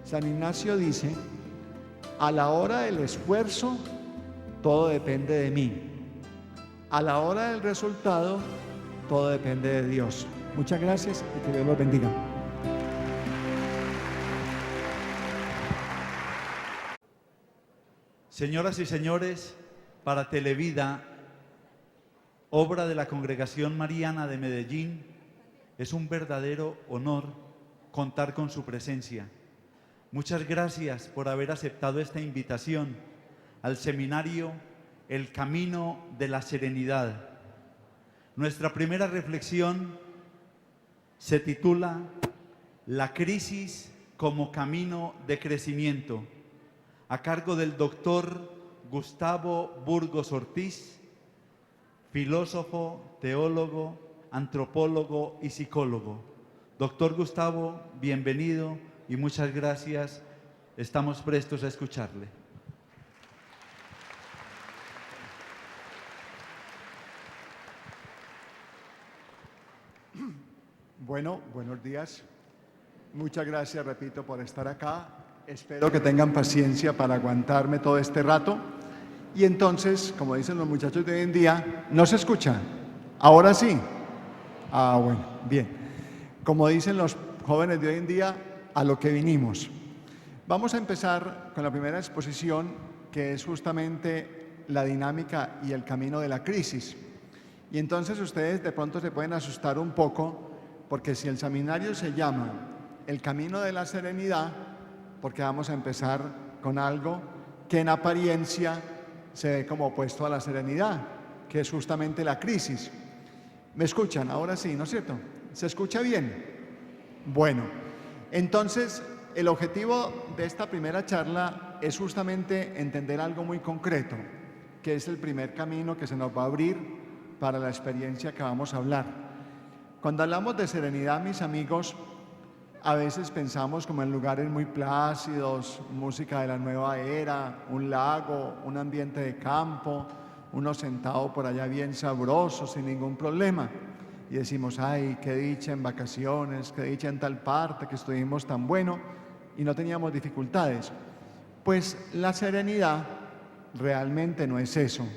San Ignacio dice: a la hora del esfuerzo, todo depende de mí. A la hora del resultado, todo depende de Dios. Muchas gracias y que Dios los bendiga. Señoras y señores, para Televida, obra de la Congregación Mariana de Medellín, es un verdadero honor contar con su presencia. Muchas gracias por haber aceptado esta invitación al seminario El Camino de la Serenidad. Nuestra primera reflexión se titula La crisis como camino de crecimiento, a cargo del doctor Gustavo Burgos Ortiz, filósofo, teólogo, antropólogo y psicólogo. Doctor Gustavo, bienvenido y muchas gracias. Estamos prestos a escucharle. Bueno, buenos días. Muchas gracias, repito, por estar acá. Espero que tengan paciencia para aguantarme todo este rato. Y entonces, como dicen los muchachos de hoy en día, ¿no se escucha? ¿Ahora sí? Ah, bueno, bien. Como dicen los jóvenes de hoy en día, a lo que vinimos. Vamos a empezar con la primera exposición, que es justamente la dinámica y el camino de la crisis. Y entonces ustedes de pronto se pueden asustar un poco, porque si el seminario se llama El Camino de la Serenidad, porque vamos a empezar con algo que en apariencia se ve como opuesto a la serenidad, que es justamente la crisis. ¿Me escuchan? Ahora sí, ¿no es cierto? ¿Se escucha bien? Bueno, entonces el objetivo de esta primera charla es justamente entender algo muy concreto, que es el primer camino que se nos va a abrir para la experiencia que vamos a hablar. Cuando hablamos de serenidad, mis amigos, a veces pensamos como en lugares muy plácidos, música de la nueva era, un lago, un ambiente de campo, uno sentado por allá bien sabroso, sin ningún problema. Y decimos, ay, qué dicha en vacaciones, qué dicha en tal parte, que estuvimos tan bueno y no teníamos dificultades. Pues la serenidad realmente no es eso.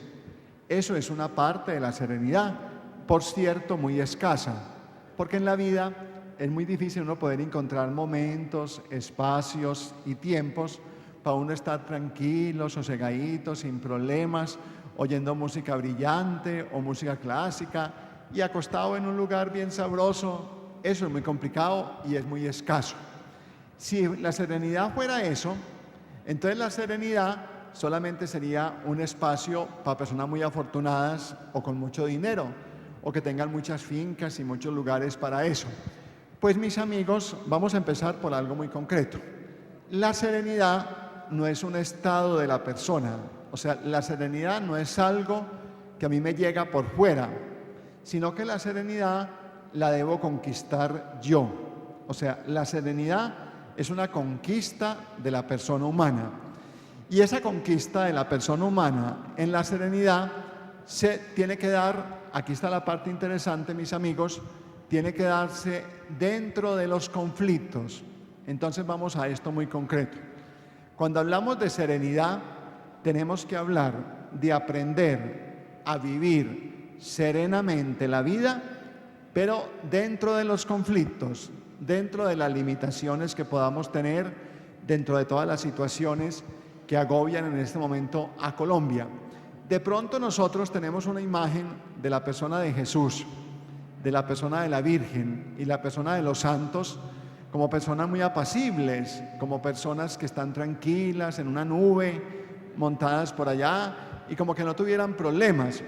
Eso es una parte de la serenidad, por cierto, muy escasa, porque en la vida es muy difícil uno poder encontrar momentos, espacios y tiempos para uno estar tranquilo, sosegadito, sin problemas, oyendo música brillante o música clásica y acostado en un lugar bien sabroso. Eso es muy complicado y es muy escaso. Si la serenidad fuera eso, entonces la serenidad solamente sería un espacio para personas muy afortunadas o con mucho dinero, o que tengan muchas fincas y muchos lugares para eso. Pues mis amigos, vamos a empezar por algo muy concreto. La serenidad no es un estado de la persona, o sea, la serenidad no es algo que a mí me llega por fuera, sino que la serenidad la debo conquistar yo. O sea, la serenidad es una conquista de la persona humana. Y esa conquista de la persona humana en la serenidad se tiene que dar, aquí está la parte interesante, mis amigos, tiene que darse dentro de los conflictos. Entonces vamos a esto muy concreto. Cuando hablamos de serenidad, tenemos que hablar de aprender a vivir serenamente la vida, pero dentro de los conflictos, dentro de las limitaciones que podamos tener, dentro de todas las situaciones que agobian en este momento a Colombia. De pronto nosotros tenemos una imagen de la persona de Jesús, de la persona de la Virgen y la persona de los santos como personas muy apacibles, como personas que están tranquilas en una nube, montadas por allá y como que no tuvieran problemas.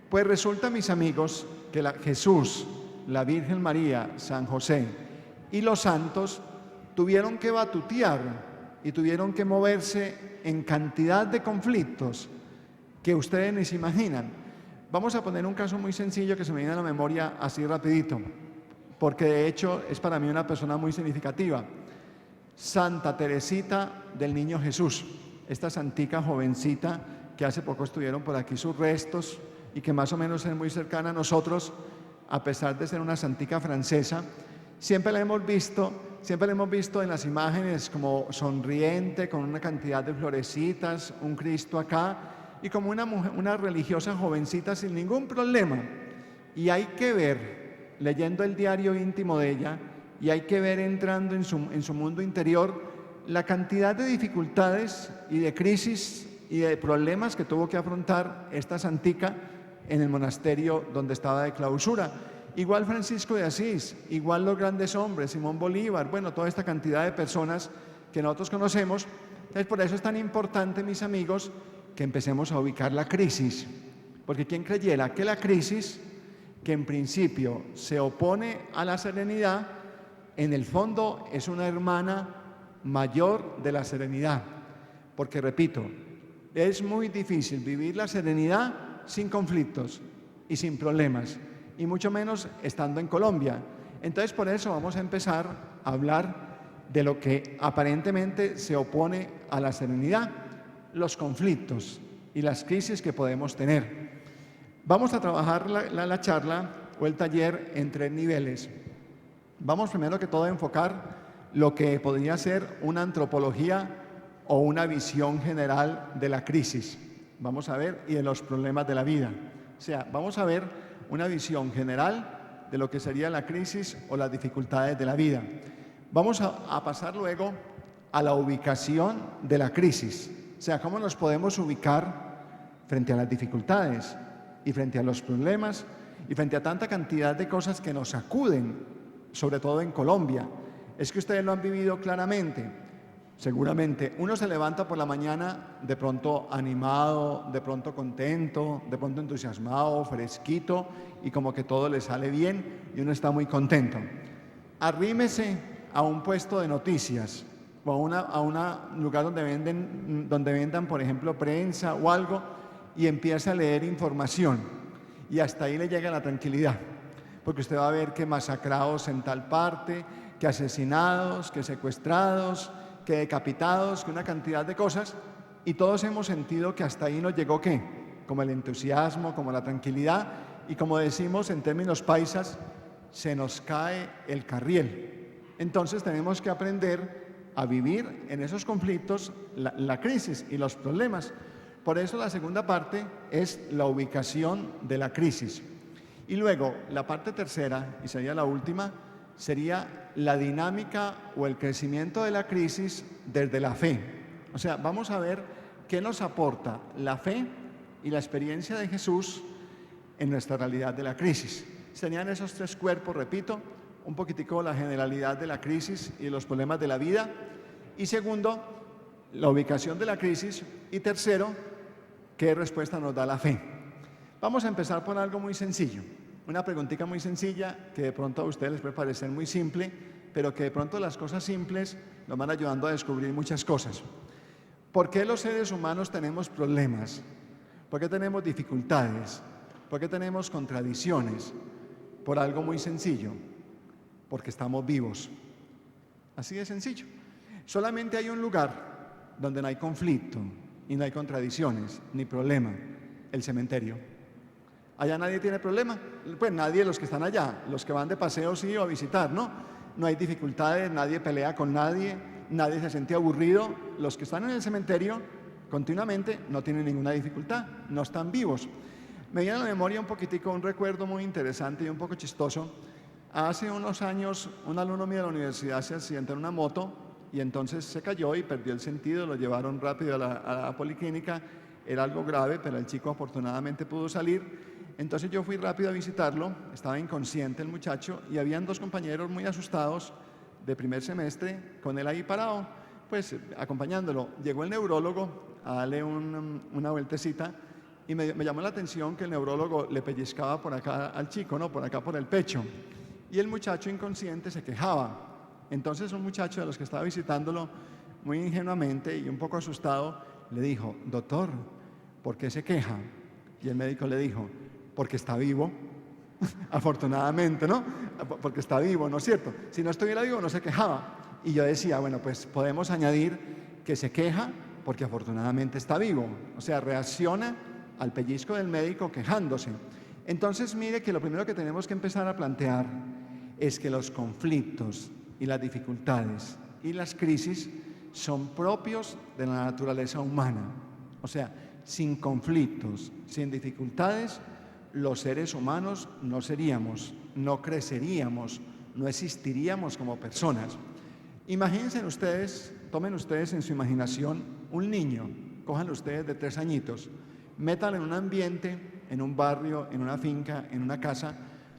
Pues resulta, mis amigos, que Jesús, la Virgen María, San José y los santos tuvieron que batutear y tuvieron que moverse en cantidad de conflictos que ustedes ni se imaginan. Vamos a poner un caso muy sencillo que se me viene a la memoria así rapidito, porque de hecho es para mí una persona muy significativa. Santa Teresita del Niño Jesús, esta santica jovencita que hace poco estuvieron por aquí sus restos y que más o menos es muy cercana a nosotros, a pesar de ser una santica francesa, siempre la hemos visto siempre lo hemos visto en las imágenes como sonriente, con una cantidad de florecitas, un Cristo acá, y como una religiosa jovencita sin ningún problema. Y hay que ver, leyendo el diario íntimo de ella, y hay que ver entrando en su mundo interior, la cantidad de dificultades y de crisis y de problemas que tuvo que afrontar esta santica en el monasterio donde estaba de clausura. Igual Francisco de Asís, igual los grandes hombres, Simón Bolívar, bueno, toda esta cantidad de personas que nosotros conocemos. Entonces, por eso es tan importante, mis amigos, que empecemos a ubicar la crisis. Porque ¿quién creyera que la crisis, que en principio se opone a la serenidad, en el fondo es una hermana mayor de la serenidad? Porque, repito, es muy difícil vivir la serenidad sin conflictos y sin problemas, y mucho menos estando en Colombia. Entonces, por eso vamos a empezar a hablar de lo que aparentemente se opone a la serenidad, los conflictos y las crisis que podemos tener. Vamos a trabajar la charla o el taller en 3 niveles. Vamos primero que todo a enfocar lo que podría ser una antropología o una visión general de la crisis. Vamos a ver, y de los problemas de la vida. O sea, vamos a ver una visión general de lo que sería la crisis o las dificultades de la vida. Vamos a pasar luego a la ubicación de la crisis. O sea, cómo nos podemos ubicar frente a las dificultades y frente a los problemas y frente a tanta cantidad de cosas que nos sacuden, sobre todo en Colombia. Es que ustedes lo han vivido claramente. Seguramente uno se levanta por la mañana de pronto animado, de pronto contento, de pronto entusiasmado, fresquito, y como que todo le sale bien y uno está muy contento. Arrímese a un puesto de noticias o a un lugar donde vendan, por ejemplo, prensa o algo, y empiece a leer información, y hasta ahí le llega la tranquilidad, porque usted va a ver que masacrados en tal parte, que asesinados, que secuestrados, que decapitados, que una cantidad de cosas, y todos hemos sentido que hasta ahí nos llegó ¿qué? Como el entusiasmo, como la tranquilidad, y como decimos en términos paisas, se nos cae el carriel. Entonces tenemos que aprender a vivir en esos conflictos, la crisis y los problemas. Por eso la segunda parte es la ubicación de la crisis. Y luego la parte tercera, y sería la última, sería la dinámica o el crecimiento de la crisis desde la fe. O sea, vamos a ver qué nos aporta la fe y la experiencia de Jesús en nuestra realidad de la crisis. Serían esos 3 cuerpos, repito, un poquitico la generalidad de la crisis y los problemas de la vida. Y segundo, la ubicación de la crisis. Y tercero, qué respuesta nos da la fe. Vamos a empezar por algo muy sencillo. Una preguntita muy sencilla que de pronto a ustedes les puede parecer muy simple, pero que de pronto las cosas simples nos van ayudando a descubrir muchas cosas. ¿Por qué los seres humanos tenemos problemas? ¿Por qué tenemos dificultades? ¿Por qué tenemos contradicciones? Por algo muy sencillo, porque estamos vivos. Así de sencillo. Solamente hay un lugar donde no hay conflicto y no hay contradicciones ni problema: el cementerio. Allá nadie tiene problema, pues nadie de los que están allá, los que van de paseo sí o a visitar, ¿no? No hay dificultades, nadie pelea con nadie, nadie se siente aburrido. Los que están en el cementerio continuamente no tienen ninguna dificultad, no están vivos. Me viene a la memoria un poquitico un recuerdo muy interesante y un poco chistoso. Hace unos años un alumno mío de la universidad se accidentó en una moto y entonces se cayó y perdió el sentido, lo llevaron rápido a la policlínica. Era algo grave, pero el chico afortunadamente pudo salir. Entonces yo fui rápido a visitarlo, estaba inconsciente el muchacho, y habían 2 compañeros muy asustados de primer semestre con él ahí parado, pues acompañándolo. Llegó el neurólogo a darle una vueltecita, y me llamó la atención que el neurólogo le pellizcaba por acá al chico, ¿no? Por acá por el pecho, y el muchacho inconsciente se quejaba. Entonces un muchacho de los que estaba visitándolo, muy ingenuamente y un poco asustado, le dijo: doctor, ¿por qué se queja? Y el médico le dijo: porque está vivo. Afortunadamente, ¿no? Porque está vivo, ¿no es cierto? Si no estuviera vivo no se quejaba. Y yo decía, bueno, pues podemos añadir que se queja porque afortunadamente está vivo. O sea, reacciona al pellizco del médico quejándose. Entonces, mire que lo primero que tenemos que empezar a plantear es que los conflictos y las dificultades y las crisis son propios de la naturaleza humana. O sea, sin conflictos, sin dificultades, los seres humanos no seríamos, no creceríamos, no existiríamos como personas. Imagínense ustedes, tomen ustedes en su imaginación un niño, cójanlo ustedes de 3 añitos, métanlo en un ambiente, en un barrio, en una finca, en una casa,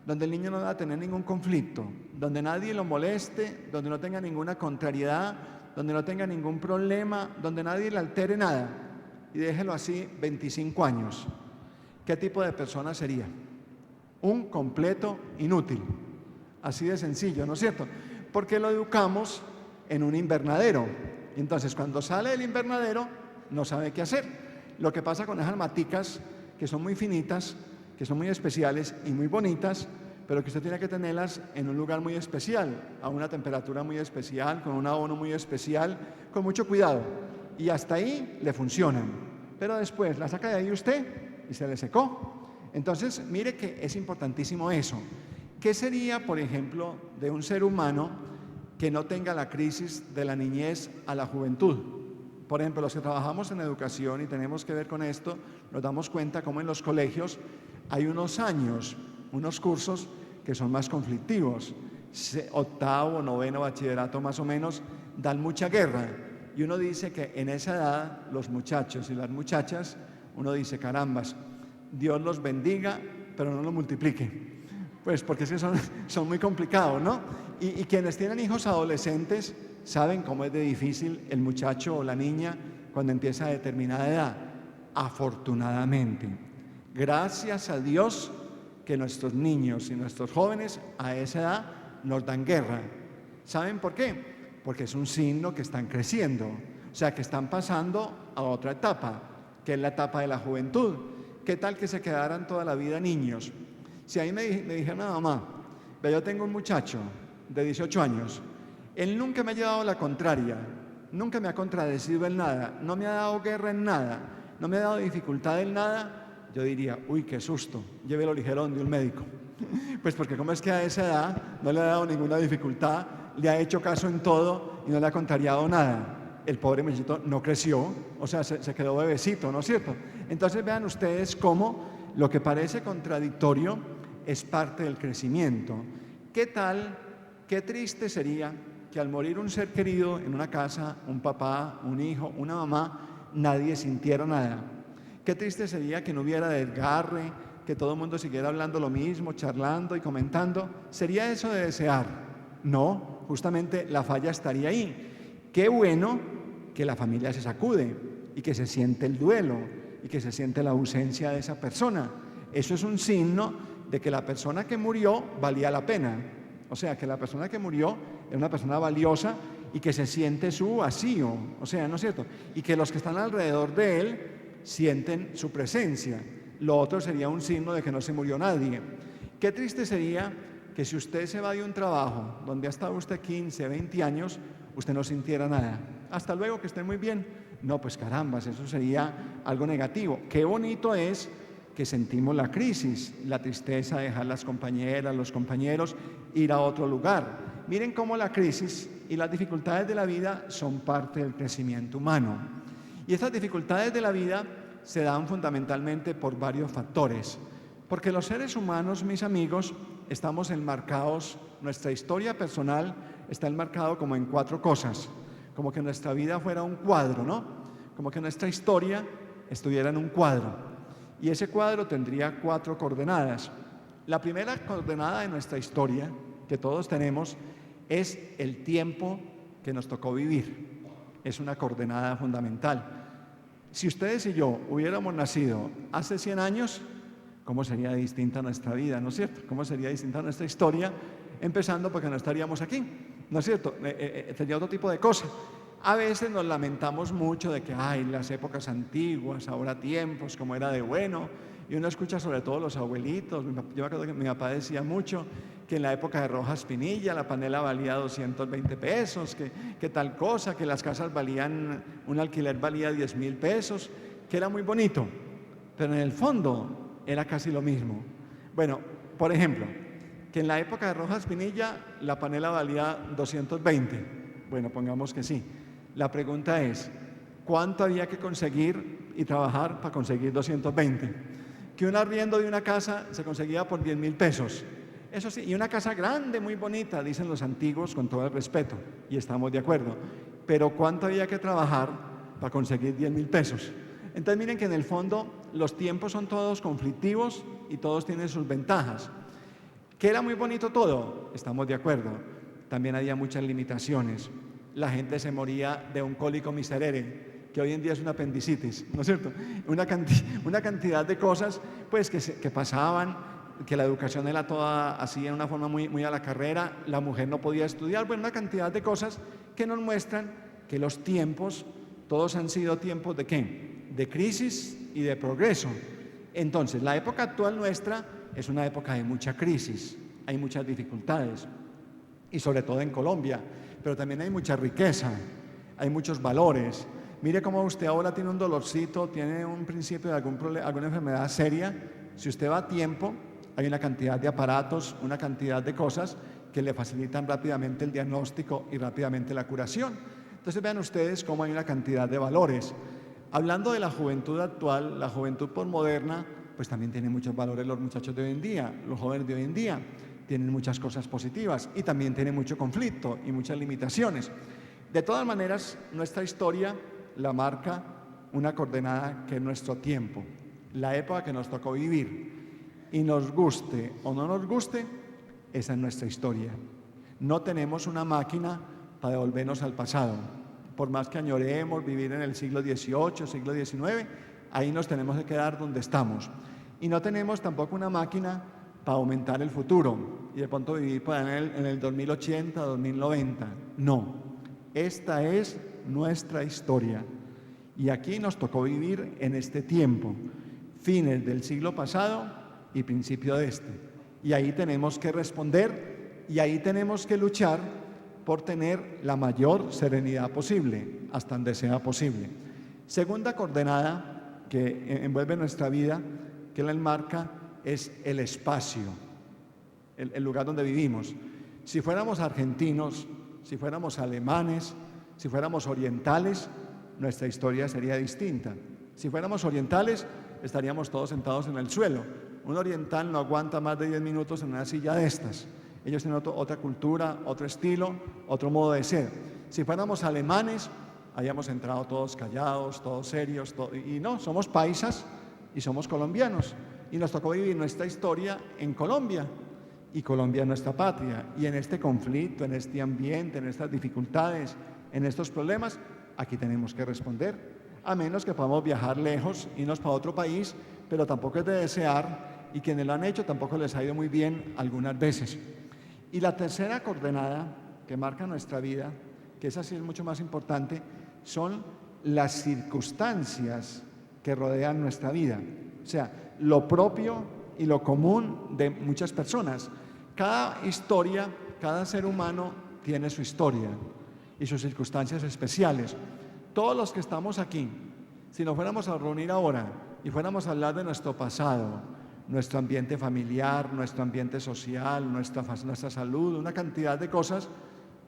donde el niño no va a tener ningún conflicto, donde nadie lo moleste, donde no tenga ninguna contrariedad, donde no tenga ningún problema, donde nadie le altere nada, y déjelo así 25 años. ¿Qué tipo de persona sería? Un completo inútil. Así de sencillo, ¿no es cierto? Porque lo educamos en un invernadero. Y entonces, cuando sale del invernadero, no sabe qué hacer. Lo que pasa con esas maticas, que son muy finitas, que son muy especiales y muy bonitas, pero que usted tiene que tenerlas en un lugar muy especial, a una temperatura muy especial, con un abono muy especial, con mucho cuidado. Y hasta ahí le funcionan. Pero después la saca de ahí usted y se le secó. Entonces, mire que es importantísimo eso. ¿Qué sería, por ejemplo, de un ser humano que no tenga la crisis de la niñez a la juventud? Por ejemplo, los que trabajamos en educación y tenemos que ver con esto, nos damos cuenta cómo en los colegios hay unos años, unos cursos que son más conflictivos. Octavo, noveno, bachillerato más o menos, dan mucha guerra. Y uno dice que en esa edad los muchachos y las muchachas, uno dice, carambas, Dios los bendiga, pero no los multiplique. Pues porque es que son muy complicados, ¿no? Y quienes tienen hijos adolescentes saben cómo es de difícil el muchacho o la niña cuando empieza a determinada edad. Afortunadamente, gracias a Dios que nuestros niños y nuestros jóvenes a esa edad nos dan guerra. ¿Saben por qué? Porque es un signo que están creciendo, o sea, que están pasando a otra etapa, que es la etapa de la juventud. ¿Qué tal que se quedaran toda la vida niños? Si ahí me dijeron a mamá, ve, yo tengo un muchacho de 18 años, él nunca me ha llevado la contraria, nunca me ha contradecido en nada, no me ha dado guerra en nada, no me ha dado dificultad en nada, yo diría, uy, qué susto, llévelo ligero donde un médico. Pues porque como es que a esa edad no le ha dado ninguna dificultad, le ha hecho caso en todo y no le ha contrariado nada. El pobre muchachito no creció, o sea, se quedó bebecito, ¿no es cierto? Entonces vean ustedes cómo lo que parece contradictorio es parte del crecimiento. ¿Qué tal, qué triste sería que al morir un ser querido en una casa, un papá, un hijo, una mamá, nadie sintiera nada? Qué triste sería que no hubiera desgarre, que todo el mundo siguiera hablando lo mismo, charlando y comentando. ¿Sería eso de desear? No, justamente la falla estaría ahí. Qué bueno que la familia se sacude y que se siente el duelo y que se siente la ausencia de esa persona. Eso es un signo de que la persona que murió valía la pena. O sea, que la persona que murió era una persona valiosa y que se siente su vacío. O sea, ¿no es cierto? Y que los que están alrededor de él sienten su presencia. Lo otro sería un signo de que no se murió nadie. Qué triste sería que si usted se va de un trabajo donde ha estado usted 15, 20 años, usted no sintiera nada. Hasta luego, que esté muy bien. No, pues carambas, eso sería algo negativo. Qué bonito es que sentimos la crisis, la tristeza de dejar las compañeras, los compañeros, ir a otro lugar. Miren cómo la crisis y las dificultades de la vida son parte del crecimiento humano. Y estas dificultades de la vida se dan fundamentalmente por varios factores. Porque los seres humanos, mis amigos, estamos enmarcados, nuestra historia personal está enmarcado como en 4 cosas. Como que nuestra vida fuera un cuadro, ¿no? Como que nuestra historia estuviera en un cuadro. Y ese cuadro tendría 4 coordenadas. La primera coordenada de nuestra historia, que todos tenemos, es el tiempo que nos tocó vivir. Es una coordenada fundamental. Si ustedes y yo hubiéramos nacido hace 100 años, ¿cómo sería distinta nuestra vida, no es cierto? ¿Cómo sería distinta nuestra historia? Empezando porque no estaríamos aquí, ¿no es cierto? Sería otro tipo de cosa. A veces nos lamentamos mucho de que, ay, las épocas antiguas, ahora tiempos, como era de bueno. Y uno escucha sobre todo los abuelitos. Yo me acuerdo que mi papá decía mucho que en la época de Rojas Pinilla la panela valía 220 pesos, que tal cosa, que las casas valían, un alquiler valía 10.000 pesos, que era muy bonito. Pero en el fondo era casi lo mismo. Bueno, por ejemplo, que en la época de Rojas Pinilla la panela valía 220. Bueno, pongamos que sí. La pregunta es, ¿cuánto había que conseguir y trabajar para conseguir 220? Que un arriendo de una casa se conseguía por 10.000 pesos. Eso sí, y una casa grande, muy bonita, dicen los antiguos con todo el respeto, y estamos de acuerdo. Pero ¿cuánto había que trabajar para conseguir 10.000 pesos? Entonces miren que en el fondo los tiempos son todos conflictivos y todos tienen sus ventajas. ¿Que era muy bonito todo? Estamos de acuerdo. También había muchas limitaciones. La gente se moría de un cólico miserere, que hoy en día es una apendicitis, ¿no es cierto? Una cantidad de cosas pues, que pasaban, que la educación era toda así de una forma muy a la carrera, la mujer no podía estudiar, bueno, una cantidad de cosas que nos muestran que los tiempos, todos han sido tiempos de ¿qué? De crisis y de progreso. Entonces, la época actual nuestra es una época de mucha crisis, hay muchas dificultades, y sobre todo en Colombia, pero también hay mucha riqueza, hay muchos valores. Mire cómo usted ahora tiene un dolorcito, tiene un principio de alguna enfermedad seria, si usted va a tiempo, hay una cantidad de aparatos, una cantidad de cosas que le facilitan rápidamente el diagnóstico y rápidamente la curación. Entonces vean ustedes cómo hay una cantidad de valores. Hablando de la juventud actual, la juventud posmoderna, pues también tiene muchos valores los muchachos de hoy en día, los jóvenes de hoy en día, tienen muchas cosas positivas y también tienen mucho conflicto y muchas limitaciones. De todas maneras, nuestra historia la marca una coordenada que es nuestro tiempo, la época que nos tocó vivir. Y nos guste o no nos guste, esa es nuestra historia. No tenemos una máquina para devolvernos al pasado. Por más que añoremos vivir en el siglo XVIII, siglo XIX, ahí nos tenemos que quedar donde estamos. Y no tenemos tampoco una máquina para aumentar el futuro y de pronto vivir en el 2080, 2090. No, esta es nuestra historia. Y aquí nos tocó vivir en este tiempo, fines del siglo pasado y principio de este. Y ahí tenemos que responder y ahí tenemos que luchar por tener la mayor serenidad posible, hasta donde sea posible. Segunda coordenada que envuelve nuestra vida, que la enmarca, es el espacio, el lugar donde vivimos. Si fuéramos argentinos, si fuéramos alemanes, si fuéramos orientales, nuestra historia sería distinta. Si fuéramos orientales, estaríamos todos sentados en el suelo. Un oriental no aguanta más de 10 minutos en una silla de estas. Ellos tienen otra cultura, otro estilo, otro modo de ser. Si fuéramos alemanes, hayamos entrado todos callados, todos serios, y no, somos paisas y somos colombianos. Y nos tocó vivir nuestra historia en Colombia. Y Colombia es nuestra patria. Y en este conflicto, en este ambiente, en estas dificultades, en estos problemas, aquí tenemos que responder. A menos que podamos viajar lejos, irnos para otro país, pero tampoco es de desear, y quienes lo han hecho tampoco les ha ido muy bien algunas veces. Y la tercera coordenada que marca nuestra vida, que esa sí es mucho más importante, son las circunstancias que rodean nuestra vida. O sea, lo propio y lo común de muchas personas. Cada historia, cada ser humano tiene su historia y sus circunstancias especiales. Todos los que estamos aquí, si nos fuéramos a reunir ahora y fuéramos a hablar de nuestro pasado, nuestro ambiente familiar, nuestro ambiente social, nuestra salud, una cantidad de cosas,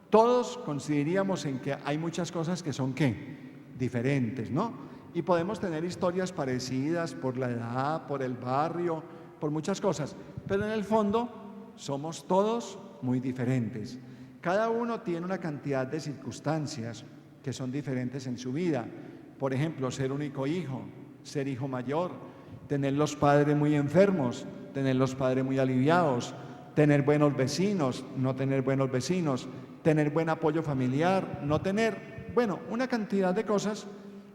todos coincidiríamos en que hay muchas cosas que son ¿qué? Diferentes, ¿no? Y podemos tener historias parecidas por la edad, por el barrio, por muchas cosas, pero en el fondo somos todos muy diferentes. Cada uno tiene una cantidad de circunstancias que son diferentes en su vida. Por ejemplo, ser único hijo, ser hijo mayor, tener los padres muy enfermos, tener los padres muy aliviados, tener buenos vecinos, no tener buenos vecinos, tener buen apoyo familiar, no tener, bueno, una cantidad de cosas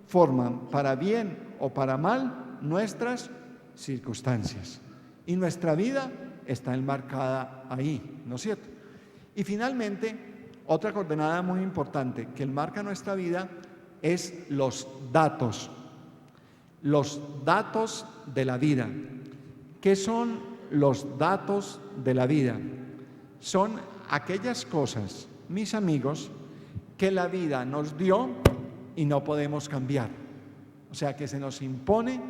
forman para bien o para mal nuestras circunstancias. Y nuestra vida está enmarcada ahí, ¿no es cierto? Y finalmente, otra coordenada muy importante que enmarca nuestra vida es los datos de la vida. ¿Qué son los datos de la vida? Son aquellas cosas, mis amigos, que la vida nos dio y no podemos cambiar. O sea, que se nos impone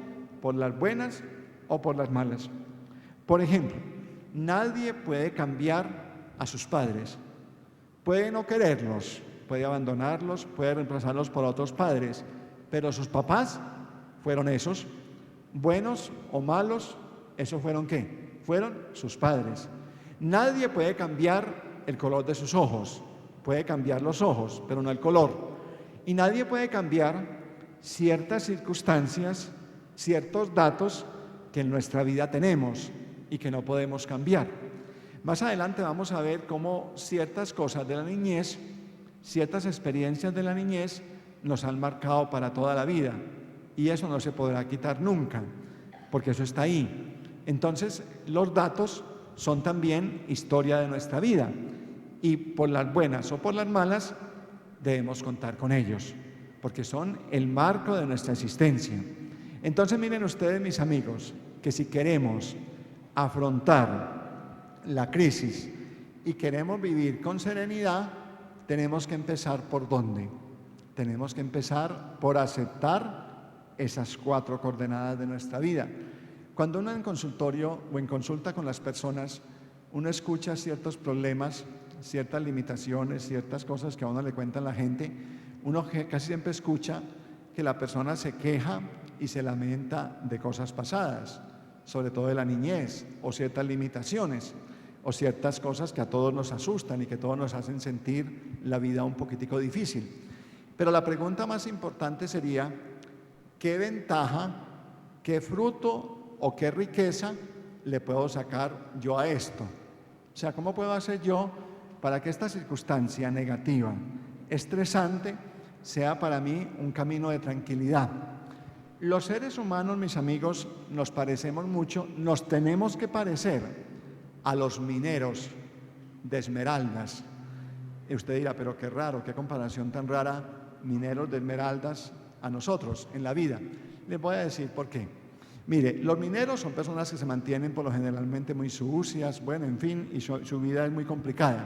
por las buenas o por las malas. Por ejemplo, Nadie puede cambiar a sus padres. Puede no quererlos, puede abandonarlos, puede reemplazarlos por otros padres, pero sus papás fueron esos, buenos o malos, ¿esos fueron qué? Fueron sus padres. Nadie puede cambiar el color de sus ojos, puede cambiar los ojos, pero no el color. Y nadie puede cambiar ciertas circunstancias, ciertos datos que en nuestra vida tenemos y que no podemos cambiar. Más adelante vamos a ver cómo ciertas cosas de la niñez, ciertas experiencias de la niñez nos han marcado para toda la vida y eso no se podrá quitar nunca, porque eso está ahí. Entonces, los datos son también historia de nuestra vida y por las buenas o por las malas debemos contar con ellos, porque son el marco de nuestra existencia. Entonces, miren ustedes, mis amigos, que si queremos afrontar la crisis y queremos vivir con serenidad, tenemos que empezar ¿por dónde? Tenemos que empezar por aceptar esas 4 coordenadas de nuestra vida. Cuando uno en consultorio o en consulta con las personas, uno escucha ciertos problemas, ciertas limitaciones, ciertas cosas que a uno le cuentan la gente, uno casi siempre escucha que la persona se queja y se lamenta de cosas pasadas, sobre todo de la niñez, o ciertas limitaciones, o ciertas cosas que a todos nos asustan y que todos nos hacen sentir la vida un poquitico difícil. Pero la pregunta más importante sería, ¿qué ventaja, qué fruto o qué riqueza le puedo sacar yo a esto? O sea, ¿cómo puedo hacer yo para que esta circunstancia negativa, estresante, sea para mí un camino de tranquilidad? Los seres humanos, mis amigos, nos parecemos mucho, nos tenemos que parecer a los mineros de esmeraldas. Y usted dirá, pero qué raro, qué comparación tan rara, mineros de esmeraldas a nosotros en la vida. Les voy a decir por qué. Mire, los mineros son personas que se mantienen por lo generalmente muy sucias, bueno, en fin, y su vida es muy complicada.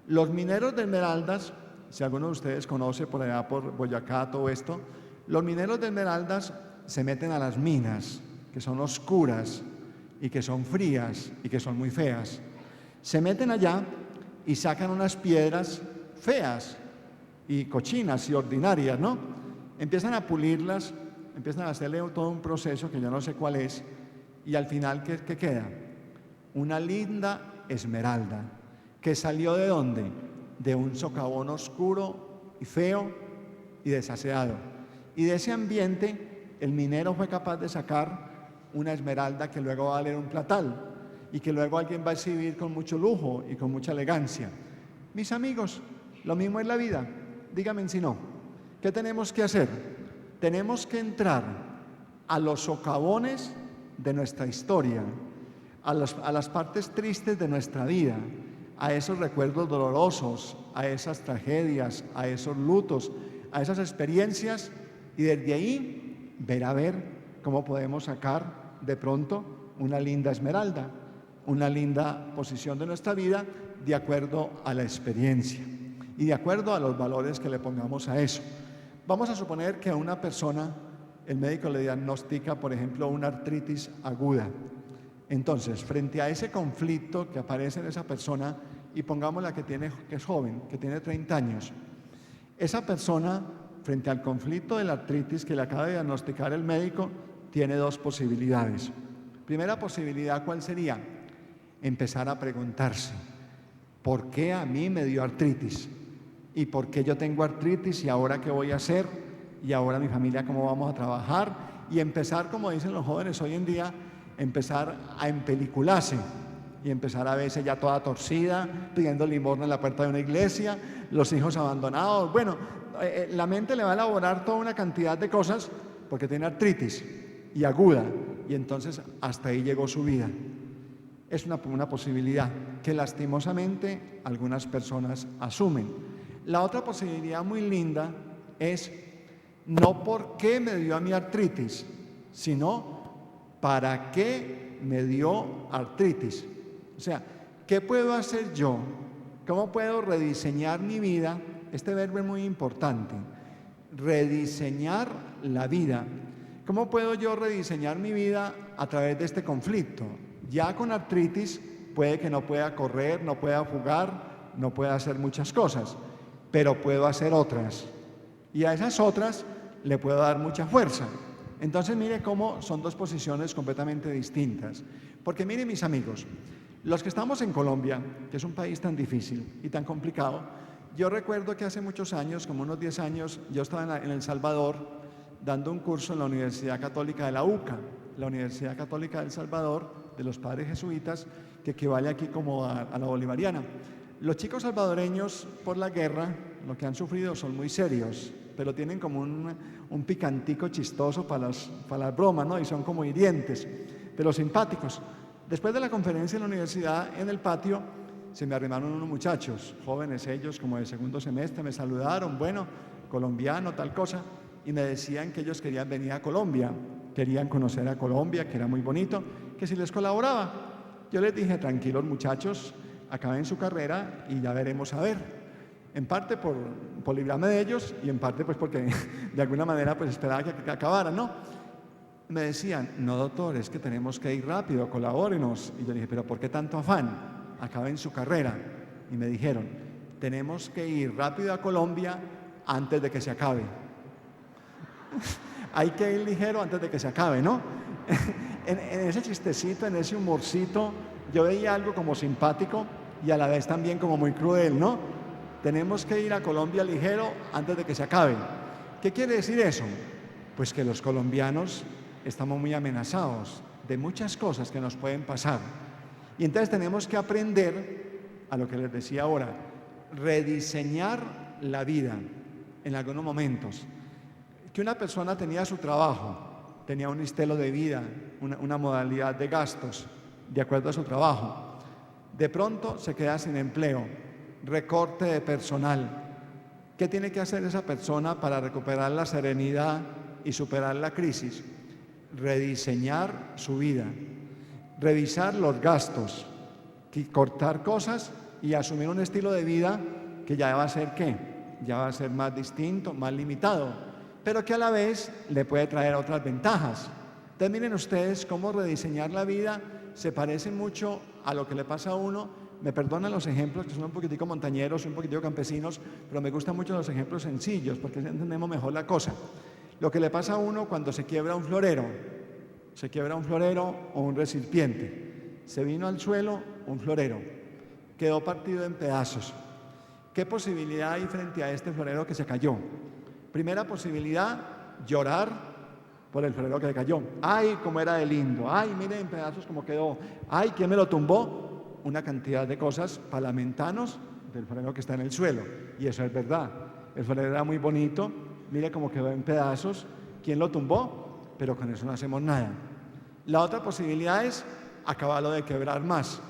Los mineros de esmeraldas, si alguno de ustedes conoce por allá por Boyacá todo esto, los mineros de esmeraldas se meten a las minas, que son oscuras y que son frías y que son muy feas. Se meten allá y sacan unas piedras feas y cochinas y ordinarias, ¿no? Empiezan a pulirlas, empiezan a hacerle todo un proceso que yo no sé cuál es, y al final, ¿qué queda? Una linda esmeralda, que salió ¿de dónde? De un socavón oscuro y feo y desaseado. Y de ese ambiente, el minero fue capaz de sacar una esmeralda que luego va a valer un platal y que luego alguien va a exhibir con mucho lujo y con mucha elegancia. Mis amigos, lo mismo es la vida. Díganme si no. ¿Qué tenemos que hacer? Tenemos que entrar a los socavones de nuestra historia, a las partes tristes de nuestra vida, a esos recuerdos dolorosos, a esas tragedias, a esos lutos, a esas experiencias, y desde ahí ver a ver cómo podemos sacar de pronto una linda esmeralda, una linda posición de nuestra vida de acuerdo a la experiencia y de acuerdo a los valores que le pongamos a eso. Vamos a suponer que a una persona el médico le diagnostica, por ejemplo, una artritis aguda. Entonces, frente a ese conflicto que aparece en esa persona, y pongámosla que es joven, que tiene 30 años, esa persona, frente al conflicto de la artritis que le acaba de diagnosticar el médico, tiene 2 posibilidades. Primera posibilidad, ¿cuál sería? Empezar a preguntarse, ¿por qué a mí me dio artritis? ¿Y por qué yo tengo artritis? ¿Y ahora qué voy a hacer? ¿Y ahora mi familia cómo vamos a trabajar? Y empezar, como dicen los jóvenes hoy en día, empezar a empelicularse y empezar a verse ya toda torcida, pidiendo limosna en la puerta de una iglesia, los hijos abandonados. Bueno, la mente le va a elaborar toda una cantidad de cosas porque tiene artritis y aguda, y entonces hasta ahí llegó su vida. Es una posibilidad que lastimosamente algunas personas asumen. La otra posibilidad muy linda es no por qué me dio a mí artritis, sino para qué me dio artritis. O sea, ¿qué puedo hacer yo? ¿Cómo puedo rediseñar mi vida? Este verbo es muy importante. Rediseñar la vida. ¿Cómo puedo yo rediseñar mi vida a través de este conflicto? Ya con artritis, puede que no pueda correr, no pueda jugar, no pueda hacer muchas cosas, pero puedo hacer otras. Y a esas otras le puedo dar mucha fuerza. Entonces mire cómo son dos posiciones completamente distintas. Porque mire, mis amigos, los que estamos en Colombia, que es un país tan difícil y tan complicado, yo recuerdo que hace muchos años, como unos 10 años, yo estaba en El Salvador dando un curso en la Universidad Católica de la UCA, la Universidad Católica de El Salvador, de los padres jesuitas, que equivale aquí como a la bolivariana. Los chicos salvadoreños, por la guerra, lo que han sufrido son muy serios, pero tienen como un picantico chistoso para las bromas, ¿no? Y son como hirientes, pero simpáticos. Después de la conferencia en la universidad, en el patio, se me arrimaron unos muchachos, jóvenes ellos, como de segundo semestre, me saludaron, bueno, colombiano, tal cosa, y me decían que ellos querían venir a Colombia, querían conocer a Colombia, que era muy bonito, que si les colaboraba. Yo les dije, tranquilos muchachos, acaben su carrera y ya veremos a ver. En parte por librarme de ellos y en parte pues porque de alguna manera pues esperaba que acabaran, ¿no? Me decían, no doctor, es que tenemos que ir rápido, colabórenos. Y yo dije, pero ¿por qué tanto afán? Acaben su carrera. Y me dijeron, tenemos que ir rápido a Colombia antes de que se acabe. Hay que ir ligero antes de que se acabe, ¿no? En ese chistecito, en ese humorcito, yo veía algo como simpático y a la vez también como muy cruel, ¿no? Tenemos que ir a Colombia ligero antes de que se acabe. ¿Qué quiere decir eso? Pues que los colombianos estamos muy amenazados de muchas cosas que nos pueden pasar. Y entonces tenemos que aprender, a lo que les decía ahora, rediseñar la vida en algunos momentos. Que una persona tenía su trabajo, tenía un estilo de vida, una modalidad de gastos, de acuerdo a su trabajo. De pronto se queda sin empleo, recorte de personal. ¿Qué tiene que hacer esa persona para recuperar la serenidad y superar la crisis? Rediseñar su vida, revisar los gastos, cortar cosas y asumir un estilo de vida que ya va a ser ¿qué? Ya va a ser más distinto, más limitado, pero que a la vez le puede traer otras ventajas. Entonces miren ustedes cómo rediseñar la vida se parece mucho a lo que le pasa a uno. Me perdonan los ejemplos que son un poquitico montañeros, un poquitico campesinos, pero me gustan mucho los ejemplos sencillos porque entendemos mejor la cosa. Lo que le pasa a uno cuando se quiebra un florero o un recipiente. Se vino al suelo un florero, quedó partido en pedazos. ¿Qué posibilidad hay frente a este florero que se cayó? Primera posibilidad, llorar por el florero que se cayó. ¡Ay, cómo era de lindo! ¡Ay, miren en pedazos cómo quedó! ¡Ay, quién me lo tumbó! Una cantidad de cosas para lamentarnos del florero que está en el suelo. Y eso es verdad. El florero era muy bonito, mire cómo quedó en pedazos. ¿Quién lo tumbó? Pero con eso no hacemos nada. La otra posibilidad es acabarlo de quebrar más.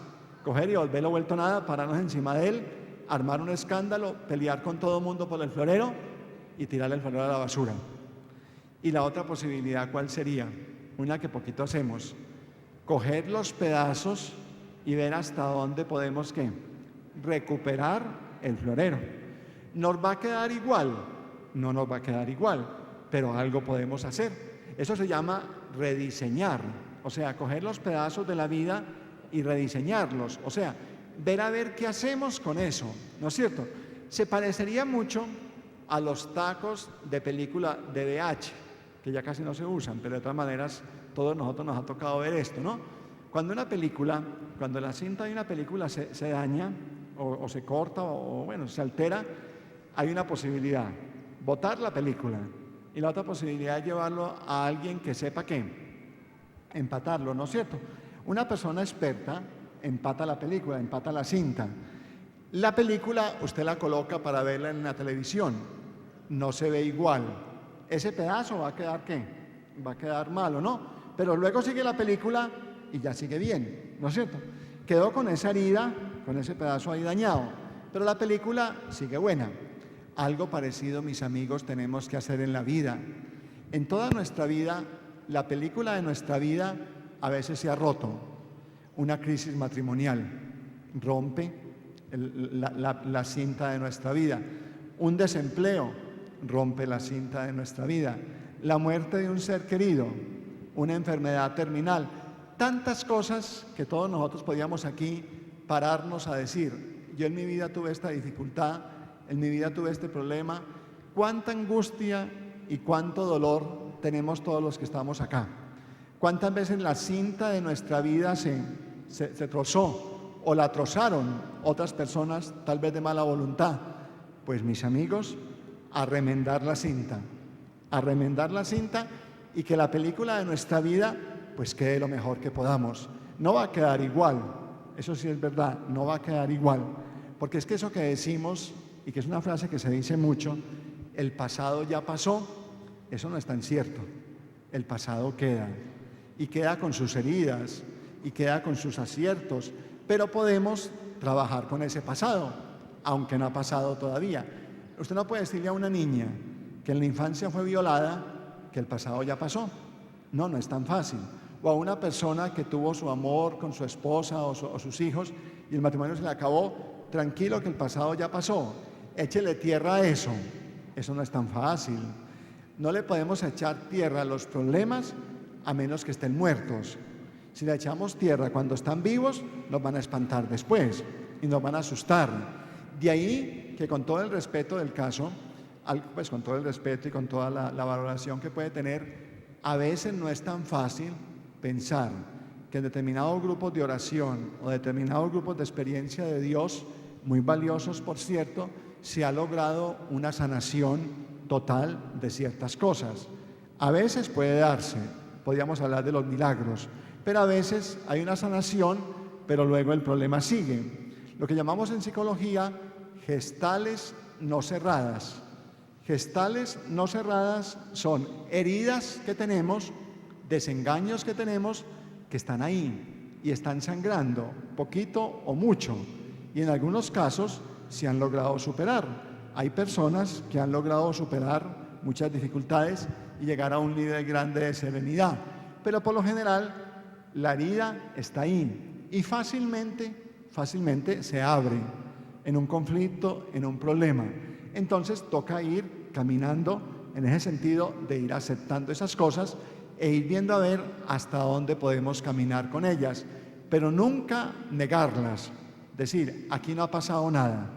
Coger y volverlo vuelto nada, pararnos encima de él, armar un escándalo, pelear con todo el mundo por el florero y tirarle el florero a la basura. Y la otra posibilidad, ¿cuál sería? Una que poquito hacemos. Coger los pedazos y ver hasta dónde podemos, ¿qué? Recuperar el florero. ¿Nos va a quedar igual? No nos va a quedar igual, pero algo podemos hacer. Eso se llama rediseñar, o sea, coger los pedazos de la vida y rediseñarlos, o sea, ver a ver qué hacemos con eso, ¿no es cierto? Se parecería mucho a los tacos de película de VH, que ya casi no se usan, pero de todas maneras todos nosotros nos ha tocado ver esto, ¿no? Cuando la cinta de una película se daña o se corta o bueno, se altera, hay una posibilidad, botar la película, y la otra posibilidad es llevarlo a alguien que sepa qué, empatarlo, ¿no es cierto? Una persona experta empata la película, empata la cinta. La película usted la coloca para verla en la televisión, no se ve igual. Ese pedazo va a quedar ¿qué? Va a quedar malo, ¿no? Pero luego sigue la película y ya sigue bien, ¿no es cierto? Quedó con esa herida, con ese pedazo ahí dañado, pero la película sigue buena. Algo parecido, mis amigos, tenemos que hacer en la vida. En toda nuestra vida, la película de nuestra vida a veces se ha roto. Una crisis matrimonial rompe la cinta de nuestra vida. Un desempleo rompe la cinta de nuestra vida. La muerte de un ser querido, una enfermedad terminal. tantas cosas que todos nosotros podíamos aquí pararnos a decir. Yo en mi vida tuve esta dificultad, en mi vida tuve este problema. Cuánta angustia y cuánto dolor tenemos todos los que estamos acá. Cuántas veces la cinta de nuestra vida se trozó o la trozaron otras personas, tal vez de mala voluntad. Pues mis amigos, a remendar la cinta y que la película de nuestra vida pues quede lo mejor que podamos. No va a quedar igual, eso sí es verdad, no va a quedar igual, porque es que eso que decimos, y que es una frase que se dice mucho, el pasado ya pasó, eso no es tan cierto. El pasado queda, y queda con sus heridas, y queda con sus aciertos, pero podemos trabajar con ese pasado, aunque no ha pasado todavía. Usted no puede decirle a una niña que en la infancia fue violada, que el pasado ya pasó. No, no es tan fácil. O a una persona que tuvo su amor con su esposa o sus hijos y el matrimonio se le acabó, tranquilo que el pasado ya pasó. Échele tierra a eso. Eso no es tan fácil. No le podemos echar tierra a los problemas a menos que estén muertos. Si le echamos tierra cuando están vivos, nos van a espantar después y nos van a asustar. De ahí que con todo el respeto del caso, pues con todo el respeto y con toda la valoración que puede tener, a veces no es tan fácil pensar que en determinados grupos de oración o determinados grupos de experiencia de Dios, muy valiosos por cierto, se ha logrado una sanación total de ciertas cosas. A veces puede darse, podríamos hablar de los milagros, pero a veces hay una sanación, pero luego el problema sigue. Lo que llamamos en psicología gestales no cerradas. Gestales no cerradas son heridas que tenemos, desengaños que tenemos, que están ahí y están sangrando, poquito o mucho, y en algunos casos se han logrado superar. Hay personas que han logrado superar muchas dificultades y llegar a un nivel grande de serenidad, pero por lo general la herida está ahí y fácilmente se abre en un conflicto, en un problema. Entonces toca ir caminando en ese sentido de ir aceptando esas cosas e ir viendo a ver hasta dónde podemos caminar con ellas, pero nunca negarlas. Decir, aquí no ha pasado nada,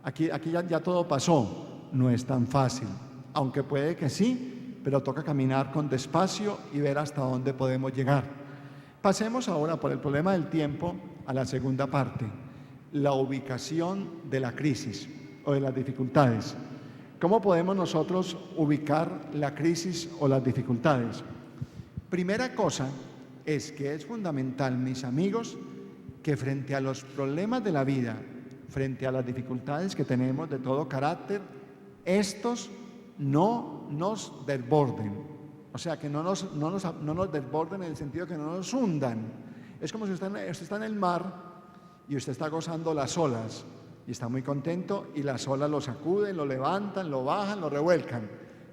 aquí ya todo pasó. No es tan fácil, aunque puede que sí, pero toca caminar con despacio y ver hasta dónde podemos llegar. Pasemos ahora, por el problema del tiempo, a la segunda parte, la ubicación de la crisis o de las dificultades. ¿Cómo podemos nosotros ubicar la crisis o las dificultades? Primera cosa es que es fundamental, mis amigos, que frente a los problemas de la vida, frente a las dificultades que tenemos de todo carácter, estos no nos desborden. O sea, que no nos desborden en el sentido que no nos hundan. Es como si usted está en el mar y usted está gozando las olas y está muy contento y las olas lo sacuden, lo levantan, lo bajan, lo revuelcan,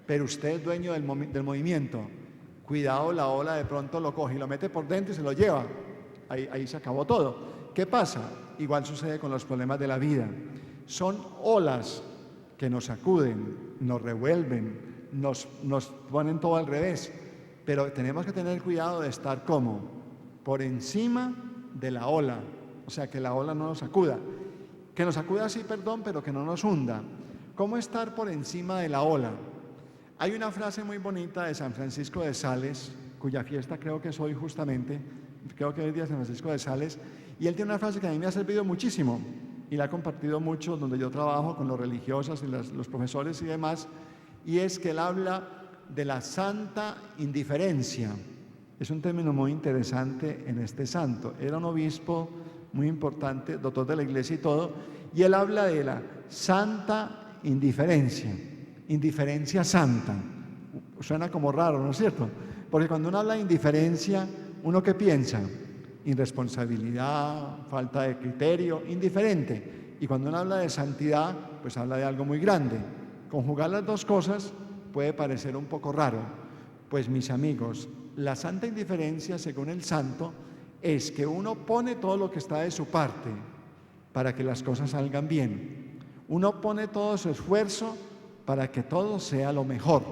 pero usted es dueño del movimiento. Cuidado, la ola de pronto lo coge y lo mete por dentro y se lo lleva. Ahí se acabó todo. ¿Qué pasa? Igual sucede con los problemas de la vida. Son olas que nos sacuden, nos revuelven, nos ponen todo al revés, pero tenemos que tener cuidado de estar como por encima de la ola, o sea, que la ola no nos sacuda. Que nos sacuda sí, perdón, pero que no nos hunda. ¿Cómo estar por encima de la ola? Hay una frase muy bonita de San Francisco de Sales, cuya fiesta creo que es hoy justamente, creo que es el día de San Francisco de Sales, y él tiene una frase que a mí me ha servido muchísimo, y la ha compartido mucho donde yo trabajo con los religiosos y los profesores y demás, y es que él habla de la santa indiferencia. Es un término muy interesante en este santo. Era un obispo muy importante, doctor de la iglesia y todo, y él habla de la santa indiferencia, indiferencia santa. Suena como raro, ¿no es cierto? Porque cuando uno habla de indiferencia, ¿uno qué piensa? Irresponsabilidad, falta de criterio, indiferente. Y cuando uno habla de santidad, pues habla de algo muy grande. Conjugar las dos cosas puede parecer un poco raro. Pues mis amigos, la santa indiferencia, según el santo, es que uno pone todo lo que está de su parte para que las cosas salgan bien. Uno pone todo su esfuerzo para que todo sea lo mejor.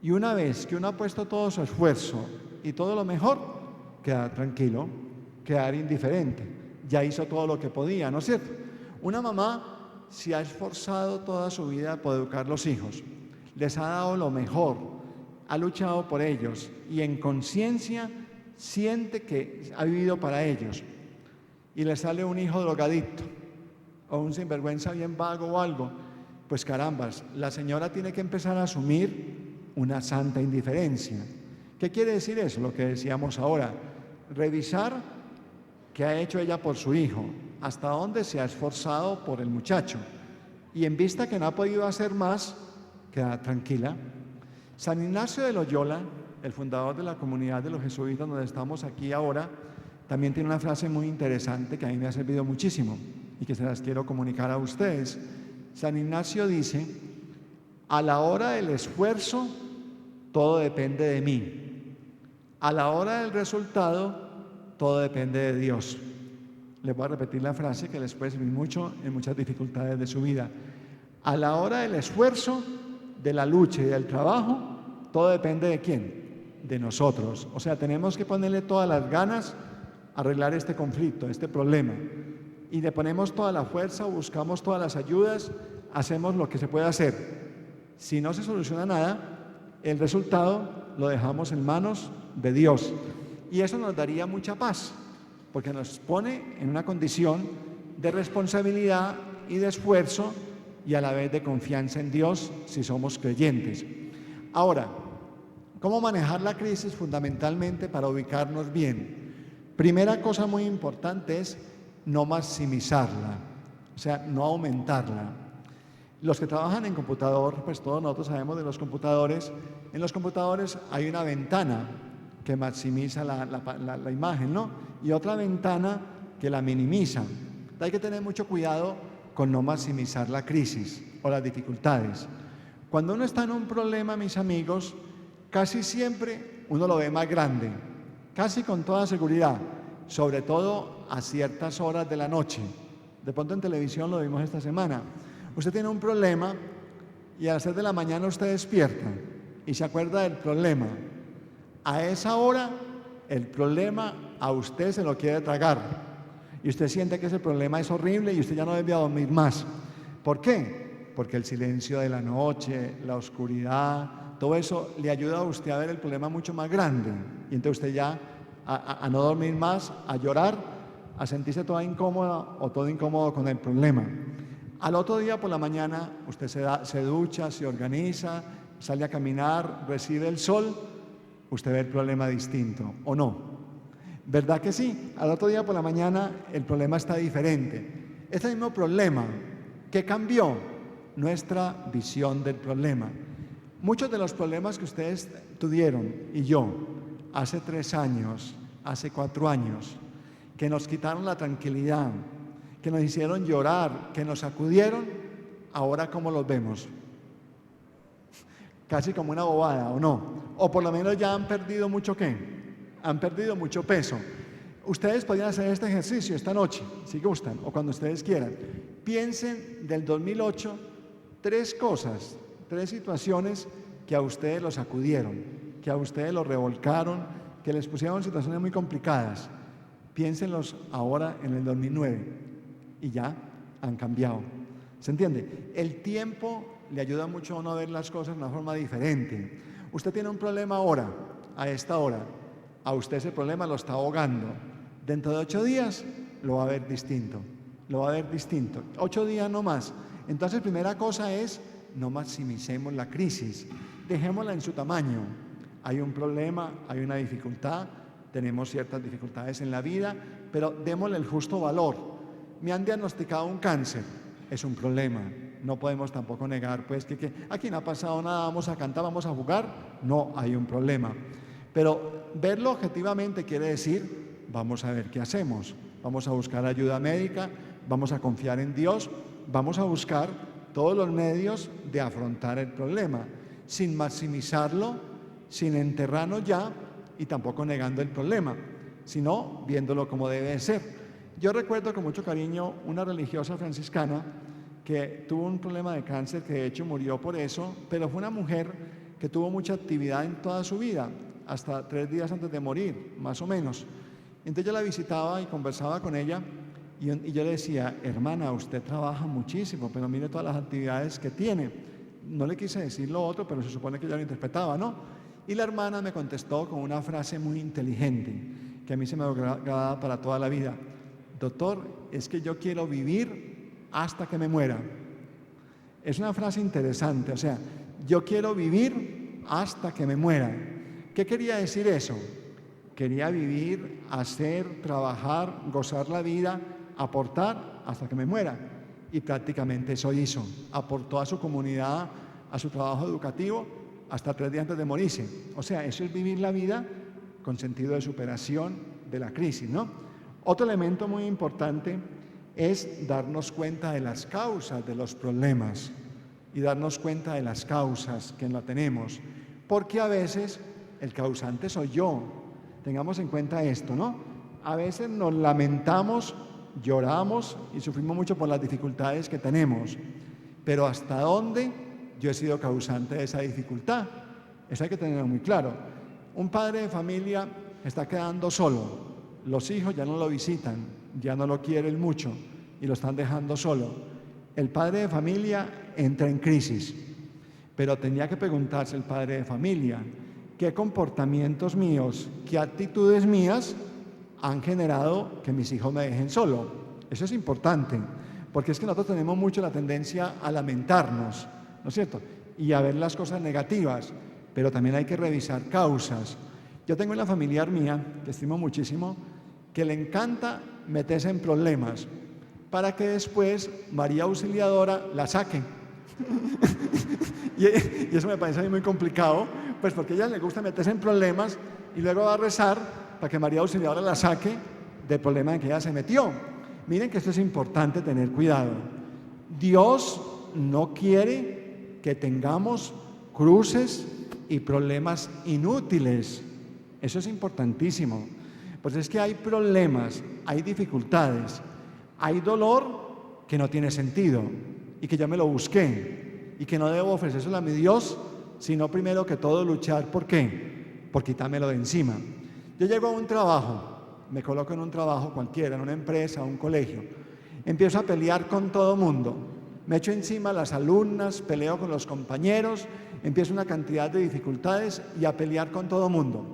Y una vez que uno ha puesto todo su esfuerzo y todo lo mejor, quedar tranquilo, quedar indiferente. Ya hizo todo lo que podía, ¿no es cierto? Una mamá se ha esforzado toda su vida por educar los hijos, les ha dado lo mejor, ha luchado por ellos y en conciencia siente que ha vivido para ellos y le sale un hijo drogadicto o un sinvergüenza bien vago o algo, pues carambas, la señora tiene que empezar a asumir una santa indiferencia. ¿Qué quiere decir eso? Lo que decíamos ahora, revisar qué ha hecho ella por su hijo, hasta dónde se ha esforzado por el muchacho y en vista que no ha podido hacer más, queda tranquila. San Ignacio de Loyola, el fundador de la comunidad de los jesuitas donde estamos aquí ahora, también tiene una frase muy interesante que a mí me ha servido muchísimo y que se las quiero comunicar a ustedes. San Ignacio dice, a la hora del esfuerzo, todo depende de mí. A la hora del resultado, todo depende de Dios. Les voy a repetir la frase que les puede servir mucho en muchas dificultades de su vida. A la hora del esfuerzo, de la lucha y del trabajo, todo depende de ¿quién? De nosotros. O sea, tenemos que ponerle todas las ganas a arreglar este conflicto, este problema. Y le ponemos toda la fuerza, buscamos todas las ayudas, hacemos lo que se puede hacer. Si no se soluciona nada, el resultado lo dejamos en manos de Dios. Y eso nos daría mucha paz, porque nos pone en una condición de responsabilidad y de esfuerzo y a la vez de confianza en Dios si somos creyentes. Ahora, ¿cómo manejar la crisis fundamentalmente para ubicarnos bien? Primera cosa muy importante es no maximizarla, o sea, no aumentarla. Los que trabajan en computador, pues todos nosotros sabemos de los computadores. En los computadores hay una ventana que maximiza la imagen, ¿no? Y otra ventana que la minimiza. Hay que tener mucho cuidado con no maximizar la crisis o las dificultades. Cuando uno está en un problema, mis amigos, casi siempre uno lo ve más grande, casi con toda seguridad, sobre todo a ciertas horas de la noche. De pronto en televisión lo vimos esta semana. Usted tiene un problema y a las 6 de la mañana usted despierta y se acuerda del problema. A esa hora el problema a usted se lo quiere tragar y usted siente que ese problema es horrible y usted ya no debe dormir más. ¿Por qué? Porque el silencio de la noche, la oscuridad, todo eso le ayuda a usted a ver el problema mucho más grande y entonces usted ya a no dormir más, a llorar, a sentirse toda incómoda o todo incómodo con el problema. Al otro día por la mañana usted se ducha, se organiza, sale a caminar, recibe el sol, usted ve el problema distinto, ¿o no? ¿Verdad que sí? Al otro día por la mañana el problema está diferente. Este mismo problema, ¿qué cambió? Nuestra visión del problema. Muchos de los problemas que ustedes tuvieron y yo hace 3 años, hace 4 años, que nos quitaron la tranquilidad, que nos hicieron llorar, que nos sacudieron, ahora ¿cómo los vemos? Casi como una bobada, ¿o no? O por lo menos ya han perdido mucho ¿qué? Han perdido mucho peso. Ustedes podrían hacer este ejercicio esta noche, si gustan, o cuando ustedes quieran. Piensen del 2008 3 cosas, 3 situaciones que a ustedes los sacudieron, que a ustedes los revolcaron, que les pusieron situaciones muy complicadas. Piénsenlos ahora en el 2009 y ya han cambiado. ¿Se entiende? El tiempo le ayuda mucho a uno a ver las cosas de una forma diferente. Usted tiene un problema ahora, a esta hora. A usted ese problema lo está ahogando. Dentro de 8 días lo va a ver distinto. Lo va a ver distinto. 8 días no más. Entonces, primera cosa es, no maximicemos la crisis. Dejémosla en su tamaño. Hay un problema, hay una dificultad, tenemos ciertas dificultades en la vida, pero démosle el justo valor. Me han diagnosticado un cáncer, es un problema. No podemos tampoco negar, pues, que aquí no ha pasado nada, vamos a cantar, vamos a jugar. No, hay un problema. Pero verlo objetivamente quiere decir, vamos a ver qué hacemos. Vamos a buscar ayuda médica, vamos a confiar en Dios, vamos a buscar todos los medios de afrontar el problema, sin maximizarlo, sin enterrarnos ya y tampoco negando el problema, sino viéndolo como debe ser. Yo recuerdo con mucho cariño una religiosa franciscana que tuvo un problema de cáncer, que de hecho murió por eso, pero fue una mujer que tuvo mucha actividad en toda su vida. hasta 3 días antes de morir, más o menos. Entonces yo la visitaba y conversaba con ella y yo le decía, hermana, usted trabaja muchísimo, pero mire todas las actividades que tiene. No le quise decir lo otro, pero se supone que ella lo interpretaba, ¿no? Y la hermana me contestó con una frase muy inteligente, que a mí se me ha grabado para toda la vida. Doctor, es que yo quiero vivir hasta que me muera. Es una frase interesante, o sea, yo quiero vivir hasta que me muera. ¿Qué quería decir eso? Quería vivir, hacer, trabajar, gozar la vida, aportar hasta que me muera. Y prácticamente eso hizo. Aportó a su comunidad, a su trabajo educativo, hasta 3 días antes de morirse. O sea, eso es vivir la vida con sentido de superación de la crisis, ¿no? Otro elemento muy importante es darnos cuenta de las causas de los problemas y darnos cuenta de las causas que no tenemos, porque a veces el causante soy yo. Tengamos en cuenta esto, ¿no? A veces nos lamentamos, lloramos y sufrimos mucho por las dificultades que tenemos, pero ¿hasta dónde yo he sido causante de esa dificultad? Eso hay que tenerlo muy claro. Un padre de familia está quedando solo, los hijos ya no lo visitan, ya no lo quieren mucho y lo están dejando solo. El padre de familia entra en crisis, pero tenía que preguntarse el padre de familia, ¿qué comportamientos míos, qué actitudes mías han generado que mis hijos me dejen solo? Eso es importante, porque es que nosotros tenemos mucho la tendencia a lamentarnos, ¿no es cierto? Y a ver las cosas negativas, pero también hay que revisar causas. Yo tengo una familiar mía, que estimo muchísimo, que le encanta meterse en problemas para que después María Auxiliadora la saque. y eso me parece a mí muy complicado, pues porque a ella le gusta meterse en problemas y luego va a rezar para que María Auxiliadora la saque del problema en que ella se metió. Miren que esto es importante tener cuidado. Dios no quiere que tengamos cruces y problemas inútiles. Eso es importantísimo. Pues es que hay problemas, hay dificultades, hay dolor que no tiene sentido y que yo me lo busqué y que no debo ofrecérselo a mi Dios, sino primero que todo luchar. ¿Por qué? Por quitármelo de encima. Yo llego a un trabajo, me coloco en un trabajo cualquiera, en una empresa, un colegio, empiezo a pelear con todo mundo, me echo encima a las alumnas, peleo con los compañeros, empiezo una cantidad de dificultades y a pelear con todo mundo.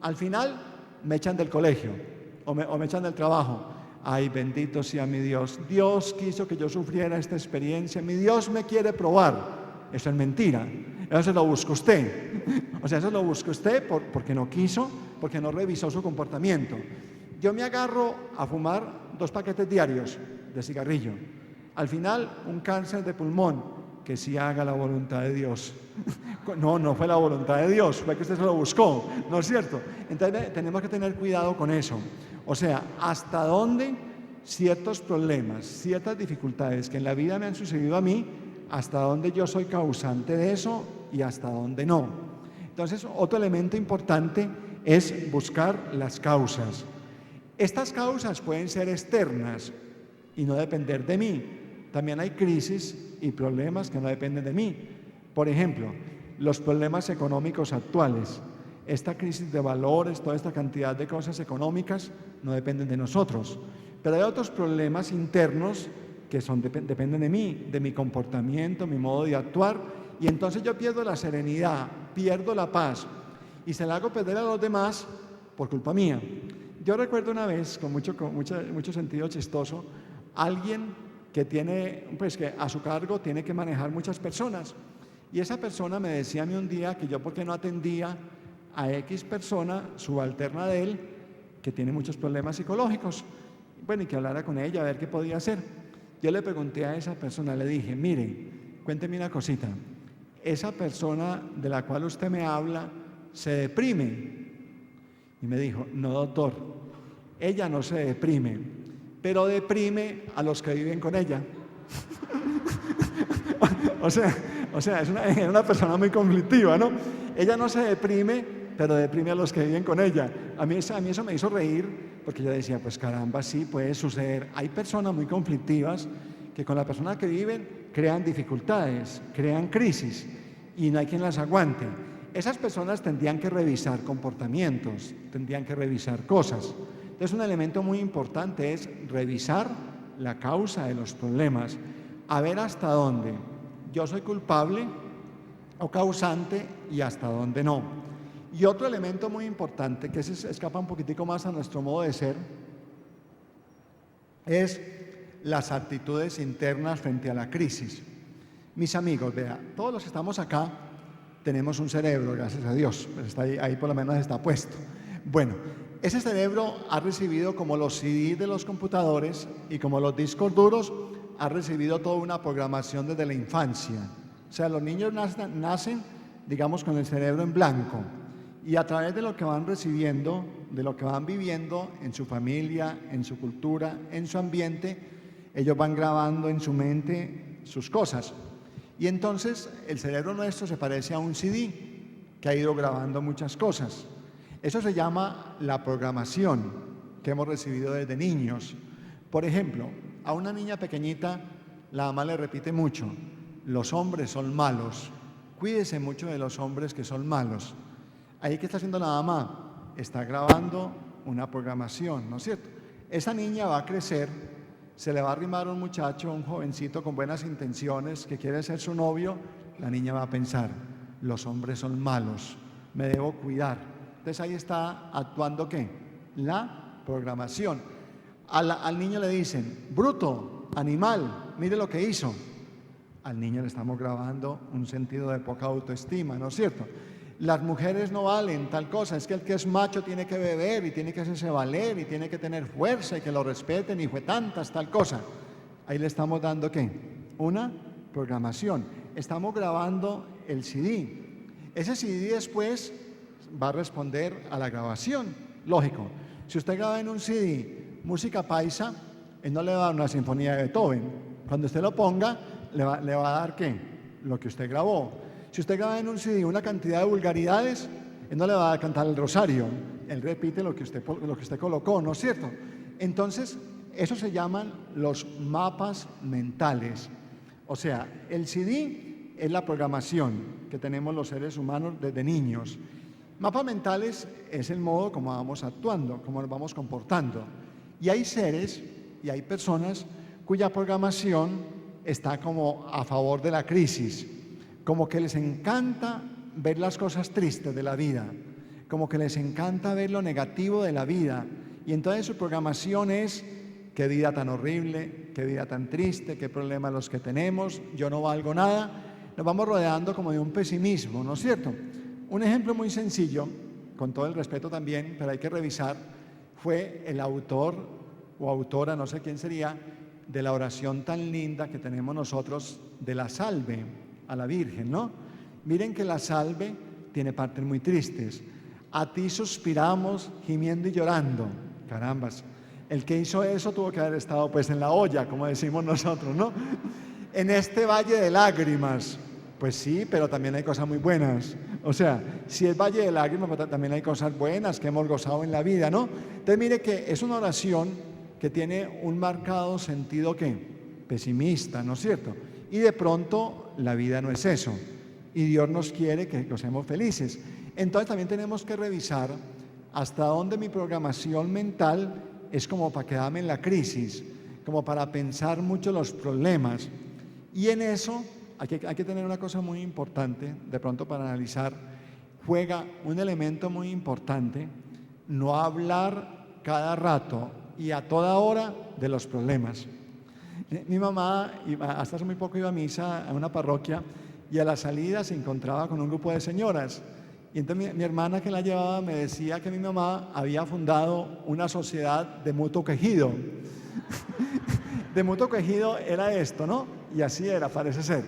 Al final me echan del colegio o me echan del trabajo. Ay, bendito sea mi Dios. Dios quiso que yo sufriera esta experiencia. Mi Dios me quiere probar. Eso es mentira. Eso se lo busca usted. O sea, eso lo busca usted porque no quiso, porque no revisó su comportamiento. Yo me agarro a fumar 2 paquetes diarios de cigarrillo. Al final, un cáncer de pulmón. Que sí haga la voluntad de Dios. No fue la voluntad de Dios, fue que usted se lo buscó, ¿no es cierto? Entonces tenemos que tener cuidado con eso. O sea, hasta dónde ciertos problemas, ciertas dificultades que en la vida me han sucedido a mí, hasta dónde yo soy causante de eso y hasta dónde no. Entonces, otro elemento importante es buscar las causas. Estas causas pueden ser externas y no depender de mí. También hay crisis y problemas que no dependen de mí. Por ejemplo, los problemas económicos actuales, esta crisis de valores, toda esta cantidad de cosas económicas no dependen de nosotros. Pero hay otros problemas internos que dependen de mí, de mi comportamiento, mi modo de actuar, y entonces yo pierdo la serenidad, pierdo la paz y se la hago perder a los demás por culpa mía. Yo recuerdo una vez, con mucho sentido chistoso, alguien que tiene, pues que a su cargo tiene que manejar muchas personas. Y esa persona me decía a mí un día que yo por qué no atendía a X persona subalterna de él, que tiene muchos problemas psicológicos. Bueno, y que hablara con ella a ver qué podía hacer. Yo le pregunté a esa persona, le dije, mire, cuénteme una cosita. Esa persona de la cual usted me habla se deprime. Y me dijo, no, doctor, ella no se deprime, pero deprime a los que viven con ella. o sea, es una persona muy conflictiva, ¿no? Ella no se deprime, pero deprime a los que viven con ella. A mí eso me hizo reír, porque yo decía, pues caramba, sí puede suceder. Hay personas muy conflictivas que con la persona que viven crean dificultades, crean crisis, y no hay quien las aguante. esas personas tendrían que revisar comportamientos, tendrían que revisar cosas. Entonces, un elemento muy importante es revisar la causa de los problemas, a ver hasta dónde yo soy culpable o causante y hasta dónde no. Y otro elemento muy importante, que se escapa un poquitico más a nuestro modo de ser, es las actitudes internas frente a la crisis. Mis amigos, vea, todos los que estamos acá tenemos un cerebro, gracias a Dios, pues está ahí por lo menos está puesto. Bueno, ese cerebro ha recibido, como los CD de los computadores y como los discos duros, ha recibido toda una programación desde la infancia. O sea, los niños nacen, digamos, con el cerebro en blanco, y a través de lo que van recibiendo, de lo que van viviendo en su familia, en su cultura, en su ambiente, ellos van grabando en su mente sus cosas. Y entonces el cerebro nuestro se parece a un CD que ha ido grabando muchas cosas. Eso se llama la programación que hemos recibido desde niños. Por ejemplo, a una niña pequeñita la mamá le repite mucho: los hombres son malos, cuídese mucho de los hombres que son malos. Ahí, ¿qué está haciendo la mamá? Está grabando una programación, ¿no es cierto? Esa niña va a crecer, se le va a arrimar un muchacho, un jovencito con buenas intenciones que quiere ser su novio, la niña va a pensar: los hombres son malos, me debo cuidar. Entonces ahí está actuando ¿qué? La programación. Al niño le dicen: bruto, animal, mire lo que hizo. Al niño le estamos grabando un sentido de poca autoestima, ¿no es cierto? Las mujeres no valen tal cosa, es que el que es macho tiene que beber y tiene que hacerse valer y tiene que tener fuerza y que lo respeten y fue tantas, tal cosa. Ahí le estamos dando ¿qué? Una programación. Estamos grabando el CD. Ese CD después va a responder a la grabación. Lógico, si usted graba en un CD música paisa, él no le va a dar una sinfonía de Beethoven. Cuando usted lo ponga, le va a dar ¿qué? Lo que usted grabó. Si usted graba en un CD una cantidad de vulgaridades, él no le va a cantar el rosario, él repite lo que usted colocó, ¿no es cierto? Entonces, eso se llaman los mapas mentales. O sea, el CD es la programación que tenemos los seres humanos desde niños. Mapas mentales es el modo como vamos actuando, como nos vamos comportando. Y hay seres y hay personas cuya programación está como a favor de la crisis, como que les encanta ver las cosas tristes de la vida, como que les encanta ver lo negativo de la vida, y entonces su programación es: qué vida tan horrible, qué vida tan triste, qué problemas los que tenemos, yo no valgo nada. Nos vamos rodeando como de un pesimismo, ¿no es cierto? Un ejemplo muy sencillo, con todo el respeto también, pero hay que revisar, fue el autor o autora, no sé quién sería, de la oración tan linda que tenemos nosotros de la salve a la Virgen, ¿no? Miren que la salve tiene partes muy tristes. A ti suspiramos, gimiendo y llorando. Carambas, el que hizo eso tuvo que haber estado pues en la olla, como decimos nosotros, ¿no? En este valle de lágrimas, pues sí, pero también hay cosas muy buenas. O sea, si es valle de lágrimas, pues también hay cosas buenas que hemos gozado en la vida, ¿no? Entonces mire que es una oración que tiene un marcado sentido ¿qué? Pesimista, ¿no es cierto? Y de pronto la vida no es eso, y Dios nos quiere que seamos felices. Entonces también tenemos que revisar hasta dónde mi programación mental es como para quedarme en la crisis, como para pensar mucho los problemas. Y en eso hay que tener una cosa muy importante, de pronto para analizar, juega un elemento muy importante: no hablar cada rato y a toda hora de los problemas. Mi mamá, hasta hace muy poco, iba a misa a una parroquia y a la salida se encontraba con un grupo de señoras. Y entonces mi hermana, que la llevaba, me decía que mi mamá había fundado una sociedad de mutuo quejido. De mutuo quejido era esto, ¿no? Y así era, parece ser.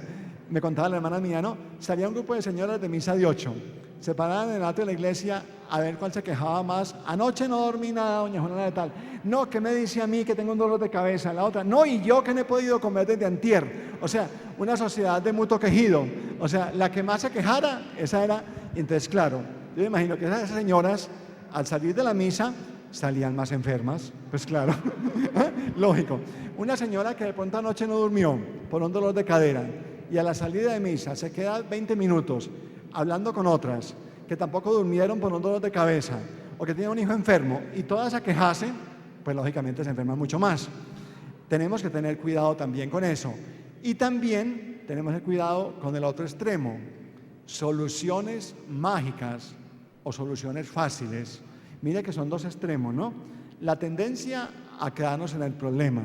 Me contaba la hermana mía, ¿no? Salía un grupo de señoras de misa de 8. Se paraban en el atrio de la iglesia a ver cuál se quejaba más. Anoche no dormí nada, doña Juana de tal. No, ¿qué me dice a mí que tengo un dolor de cabeza? La otra, no, y yo que no he podido comer desde antier. O sea, una sociedad de mutuo quejido. O sea, la que más se quejara, esa era. Entonces, claro, yo me imagino que esas señoras, al salir de la misa, salían más enfermas. Pues claro, lógico. Una señora que de pronto anoche no durmió por un dolor de cadera y a la salida de misa se queda 20 minutos, hablando con otras, que tampoco durmieron por un dolor de cabeza, o que tienen un hijo enfermo, y todas a quejarse, pues lógicamente se enferman mucho más. Tenemos que tener cuidado también con eso. Y también tenemos el cuidado con el otro extremo, soluciones mágicas o soluciones fáciles. Mire que son dos extremos, ¿no? La tendencia a quedarnos en el problema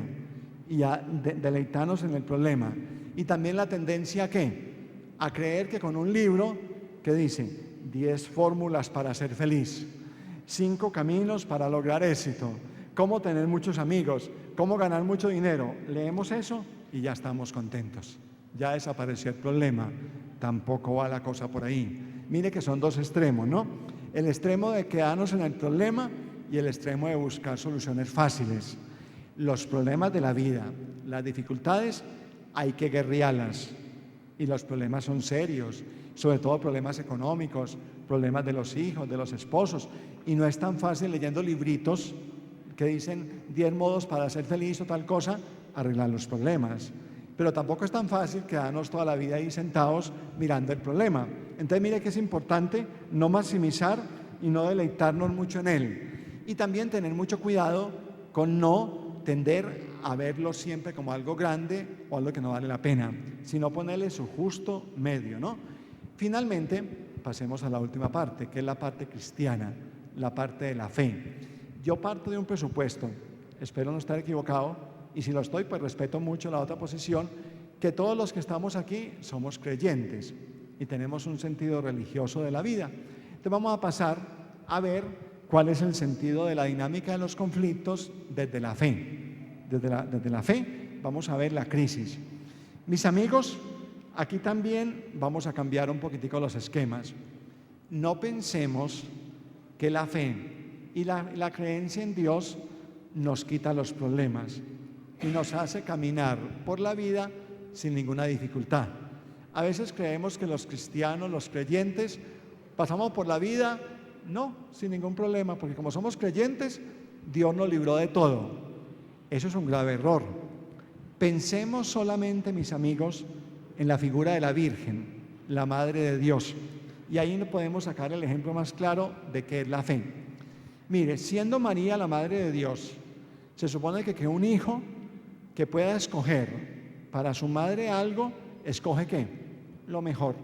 y a deleitarnos en el problema. Y también la tendencia ¿a qué? A creer que con un libro que dice 10 fórmulas para ser feliz, 5 caminos para lograr éxito, cómo tener muchos amigos, cómo ganar mucho dinero. Leemos eso y ya estamos contentos. Ya desapareció el problema. Tampoco va la cosa por ahí. Mire que son dos extremos, ¿no? El extremo de quedarnos en el problema y el extremo de buscar soluciones fáciles. Los problemas de la vida, las dificultades, hay que guerrearlas. Y los problemas son serios, sobre todo problemas económicos, problemas de los hijos, de los esposos. Y no es tan fácil leyendo libritos que dicen 10 modos para ser feliz o tal cosa, arreglar los problemas. Pero tampoco es tan fácil quedarnos toda la vida ahí sentados mirando el problema. Entonces mire que es importante no maximizar y no deleitarnos mucho en él. Y también tener mucho cuidado con no tender a verlo siempre como algo grande o algo que no vale la pena, sino ponerle su justo medio, ¿no? Finalmente, pasemos a la última parte, que es la parte cristiana, la parte de la fe. Yo parto de un presupuesto, espero no estar equivocado, y si lo estoy, pues respeto mucho la otra posición, que todos los que estamos aquí somos creyentes y tenemos un sentido religioso de la vida. Entonces vamos a pasar a ver cuál es el sentido de la dinámica de los conflictos desde la fe. Desde la fe vamos a ver la crisis. Mis amigos, aquí también vamos a cambiar un poquitico los esquemas. No pensemos que la fe y la creencia en Dios nos quita los problemas y nos hace caminar por la vida sin ninguna dificultad. A veces creemos que los cristianos, los creyentes, pasamos por la vida, no, sin ningún problema, porque como somos creyentes, Dios nos libró de todo. Eso es un grave error. Pensemos solamente, mis amigos, en la figura de la Virgen, la Madre de Dios. Y ahí nos podemos sacar el ejemplo más claro de qué es la fe. Mire, siendo María la Madre de Dios, se supone que un hijo que pueda escoger para su madre algo, ¿escoge qué? Lo mejor.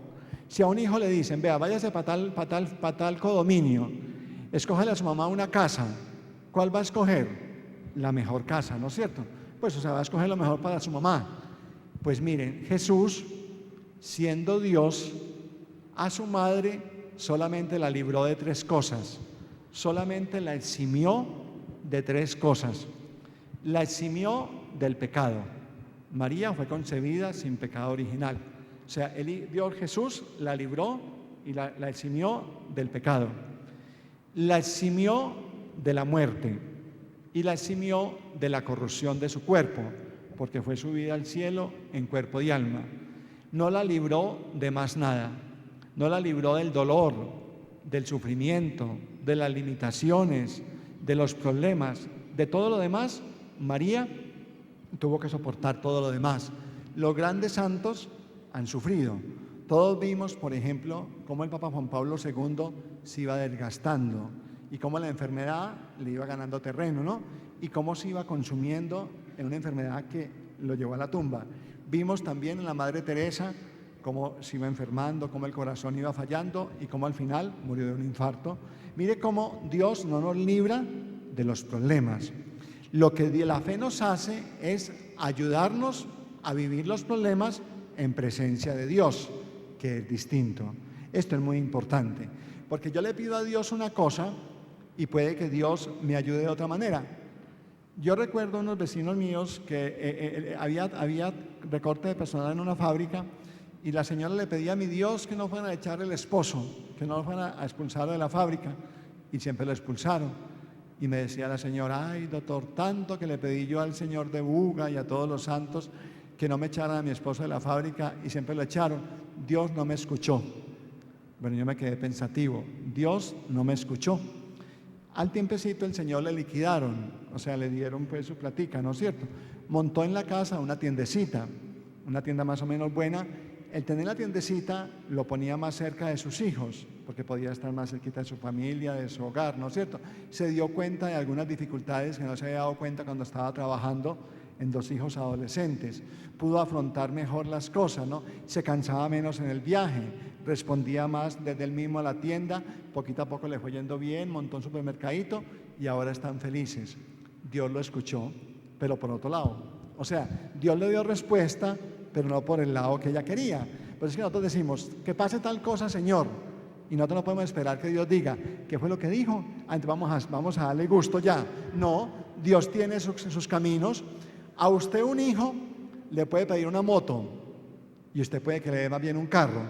Si a un hijo le dicen, vea, váyase para tal condominio, escógele a su mamá una casa, ¿cuál va a escoger? La mejor casa, ¿no es cierto? Pues o sea, va a escoger lo mejor para su mamá. Pues miren, Jesús, siendo Dios, a su madre solamente la libró de 3 cosas, solamente la eximió de 3 cosas. La eximió del pecado. María fue concebida sin pecado original. O sea, Dios Jesús la libró y la eximió del pecado. La eximió de la muerte y la eximió de la corrupción de su cuerpo, porque fue subida al cielo en cuerpo y alma. No la libró de más nada. No la libró del dolor, del sufrimiento, de las limitaciones, de los problemas, de todo lo demás. María tuvo que soportar todo lo demás. Los grandes santos han sufrido. Todos vimos, por ejemplo, cómo el Papa Juan Pablo II se iba desgastando y cómo la enfermedad le iba ganando terreno, ¿no? Y cómo se iba consumiendo en una enfermedad que lo llevó a la tumba. Vimos también en la Madre Teresa cómo se iba enfermando, cómo el corazón iba fallando y cómo al final murió de un infarto. Mire cómo Dios no nos libra de los problemas. Lo que la fe nos hace es ayudarnos a vivir los problemas en presencia de Dios, que es distinto. Esto es muy importante, porque yo le pido a Dios una cosa y puede que Dios me ayude de otra manera. Yo recuerdo unos vecinos míos que había recorte de personal en una fábrica y la señora le pedía a mi Dios que no fueran a echar el esposo, que no lo fueran a expulsar de la fábrica, y siempre lo expulsaron. Y me decía la señora, ay doctor, tanto que le pedí yo al Señor de Buga y a todos los santos que no me echaran a mi esposo de la fábrica y siempre lo echaron. Dios no me escuchó. Bueno, yo me quedé pensativo. Dios no me escuchó. Al tiempecito el Señor le liquidaron, o sea, le dieron pues su platica, ¿no es cierto? Montó en la casa una tiendecita, una tienda más o menos buena, el tener la tiendecita lo ponía más cerca de sus hijos, porque podía estar más cerquita de su familia, de su hogar, ¿no es cierto? Se dio cuenta de algunas dificultades que no se había dado cuenta cuando estaba trabajando en 2 hijos adolescentes. Pudo afrontar mejor las cosas, ¿no? Se cansaba menos en el viaje, respondía más desde el mismo a la tienda, poquito a poco le fue yendo bien, montó un supermercadito y ahora están felices. Dios lo escuchó, pero por otro lado. O sea, Dios le dio respuesta, pero no por el lado que ella quería. Por eso es que nosotros decimos, que pase tal cosa, Señor, y nosotros no podemos esperar que Dios diga, ¿qué fue lo que dijo? Entonces vamos a darle gusto ya. No, Dios tiene sus caminos. A usted un hijo le puede pedir una moto y usted puede que le dé más bien un carro,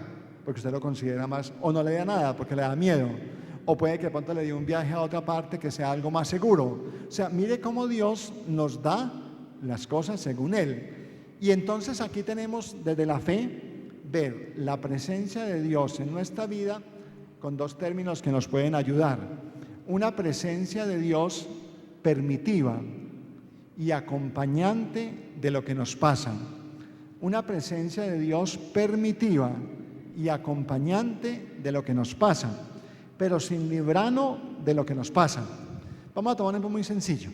porque usted lo considera más, o no le dé nada porque le da miedo, o puede que de pronto le dé un viaje a otra parte que sea algo más seguro. O sea, mire cómo Dios nos da las cosas según Él. Y entonces aquí tenemos desde la fe ver la presencia de Dios en nuestra vida con 2 términos que nos pueden ayudar. Una presencia de Dios permitiva y acompañante de lo que nos pasa. Una presencia de Dios permitiva y acompañante de lo que nos pasa, pero sin librarnos de lo que nos pasa. Vamos a tomar un ejemplo muy sencillo.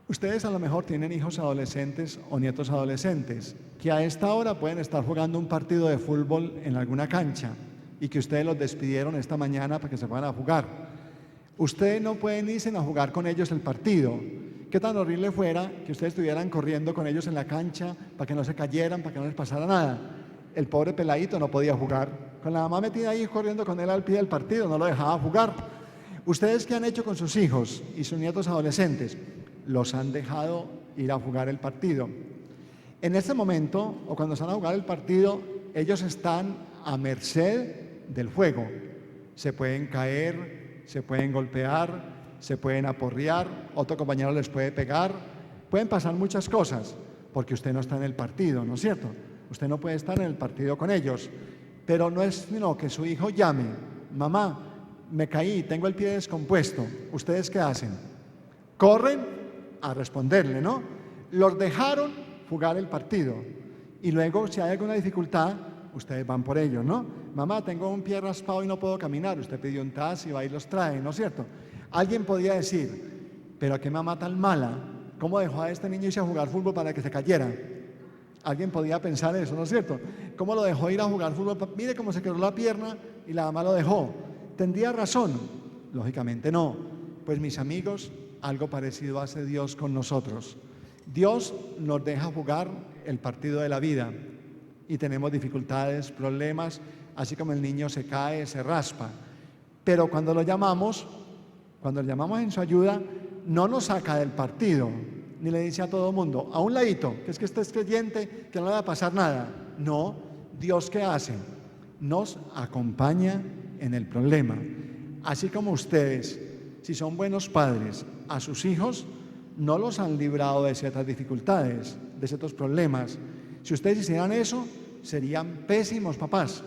Ustedes a lo mejor tienen hijos adolescentes o nietos adolescentes que a esta hora pueden estar jugando un partido de fútbol en alguna cancha y que ustedes los despidieron esta mañana para que se vayan a jugar. Ustedes no pueden irse a jugar con ellos el partido. ¿Qué tan horrible fuera que ustedes estuvieran corriendo con ellos en la cancha para que no se cayeran, para que no les pasara nada? El pobre peladito no podía jugar. Con la mamá metida ahí corriendo con él al pie del partido, no lo dejaba jugar. ¿Ustedes qué han hecho con sus hijos y sus nietos adolescentes? Los han dejado ir a jugar el partido. En este momento, o cuando están a jugar el partido, ellos están a merced del juego. Se pueden caer, se pueden golpear, se pueden aporrear, otro compañero les puede pegar, pueden pasar muchas cosas, porque usted no está en el partido, ¿no es cierto? Usted no puede estar en el partido con ellos, pero no es sino que su hijo llame, mamá, me caí, tengo el pie descompuesto, ¿ustedes qué hacen? Corren a responderle, ¿no? Los dejaron jugar el partido y luego si hay alguna dificultad, ustedes van por ellos, ¿no? Mamá, tengo un pie raspado y no puedo caminar, usted pidió un taxi y va y los trae, ¿no es cierto? Alguien podría decir, pero qué mamá tan mala, ¿cómo dejó a este niño irse a jugar fútbol para que se cayera? Alguien podía pensar eso, ¿no es cierto? ¿Cómo lo dejó ir a jugar fútbol? Mire cómo se quebró la pierna y la mamá lo dejó. ¿Tendría razón? Lógicamente no. Pues mis amigos, algo parecido hace Dios con nosotros. Dios nos deja jugar el partido de la vida y tenemos dificultades, problemas, así como el niño se cae, se raspa. Pero cuando lo llamamos en su ayuda, no nos saca del partido, ni le dice a todo el mundo, a un ladito, que es que usted es creyente, que no le va a pasar nada. No, Dios ¿qué hace? Nos acompaña en el problema. Así como ustedes, si son buenos padres, a sus hijos no los han librado de ciertas dificultades, de ciertos problemas. Si ustedes hicieran eso, serían pésimos papás.